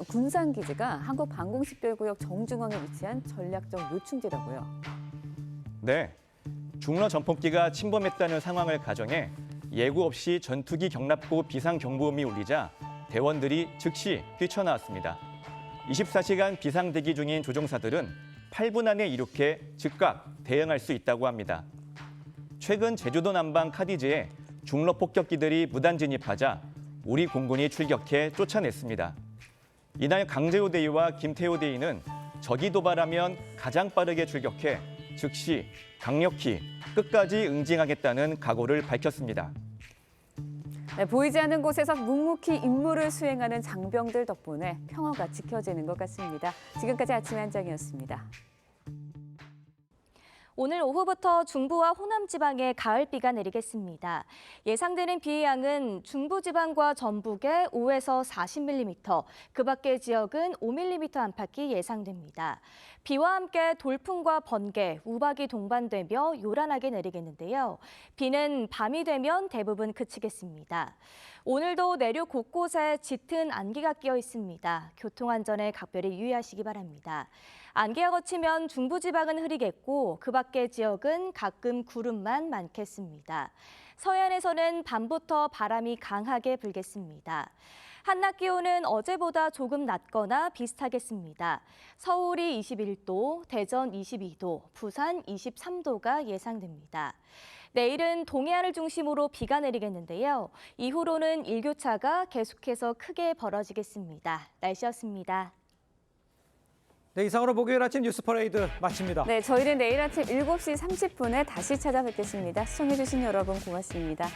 군산기지가 한국 방공식별구역 정중앙에 위치한 전략적 요충지라고요. 네, 중러 전폭기가 침범했다는 상황을 가정해 예고 없이 전투기 경납고 비상경보음이 울리자 대원들이 즉시 뛰쳐나왔습니다. 24시간 비상대기 중인 조종사들은 8분 안에 이륙해 즉각 대응할 수 있다고 합니다. 최근 제주도 남방 카디즈에 중러 폭격기들이 무단 진입하자 우리 공군이 출격해 쫓아냈습니다. 이날 강재호 대위와 김태호 대위는 적이 도발하면 가장 빠르게 출격해 즉시 강력히 끝까지 응징하겠다는 각오를 밝혔습니다. 네, 보이지 않는 곳에서 묵묵히 임무를 수행하는 장병들 덕분에 평화가 지켜지는 것 같습니다. 지금까지 아침의 한정이었습니다. 오늘 오후부터 중부와 호남 지방에 가을비가 내리겠습니다. 예상되는 비의 양은 중부지방과 전북에 5에서 40mm, 그 밖의 지역은 5mm 안팎이 예상됩니다. 비와 함께 돌풍과 번개, 우박이 동반되며 요란하게 내리겠는데요. 비는 밤이 되면 대부분 그치겠습니다. 오늘도 내륙 곳곳에 짙은 안개가 끼어 있습니다. 교통안전에 각별히 유의하시기 바랍니다. 안개가 걷히면 중부지방은 흐리겠고 그 밖의 지역은 가끔 구름만 많겠습니다. 서해안에서는 밤부터 바람이 강하게 불겠습니다. 한낮 기온은 어제보다 조금 낮거나 비슷하겠습니다. 서울이 21도, 대전 22도, 부산 23도가 예상됩니다. 내일은 동해안을 중심으로 비가 내리겠는데요. 이후로는 일교차가 계속해서 크게 벌어지겠습니다. 날씨였습니다. 네, 이상으로 목요일 아침 뉴스 퍼레이드 마칩니다. 네, 저희는 내일 아침 7시 30분에 다시 찾아뵙겠습니다. 시청해주신 여러분 고맙습니다.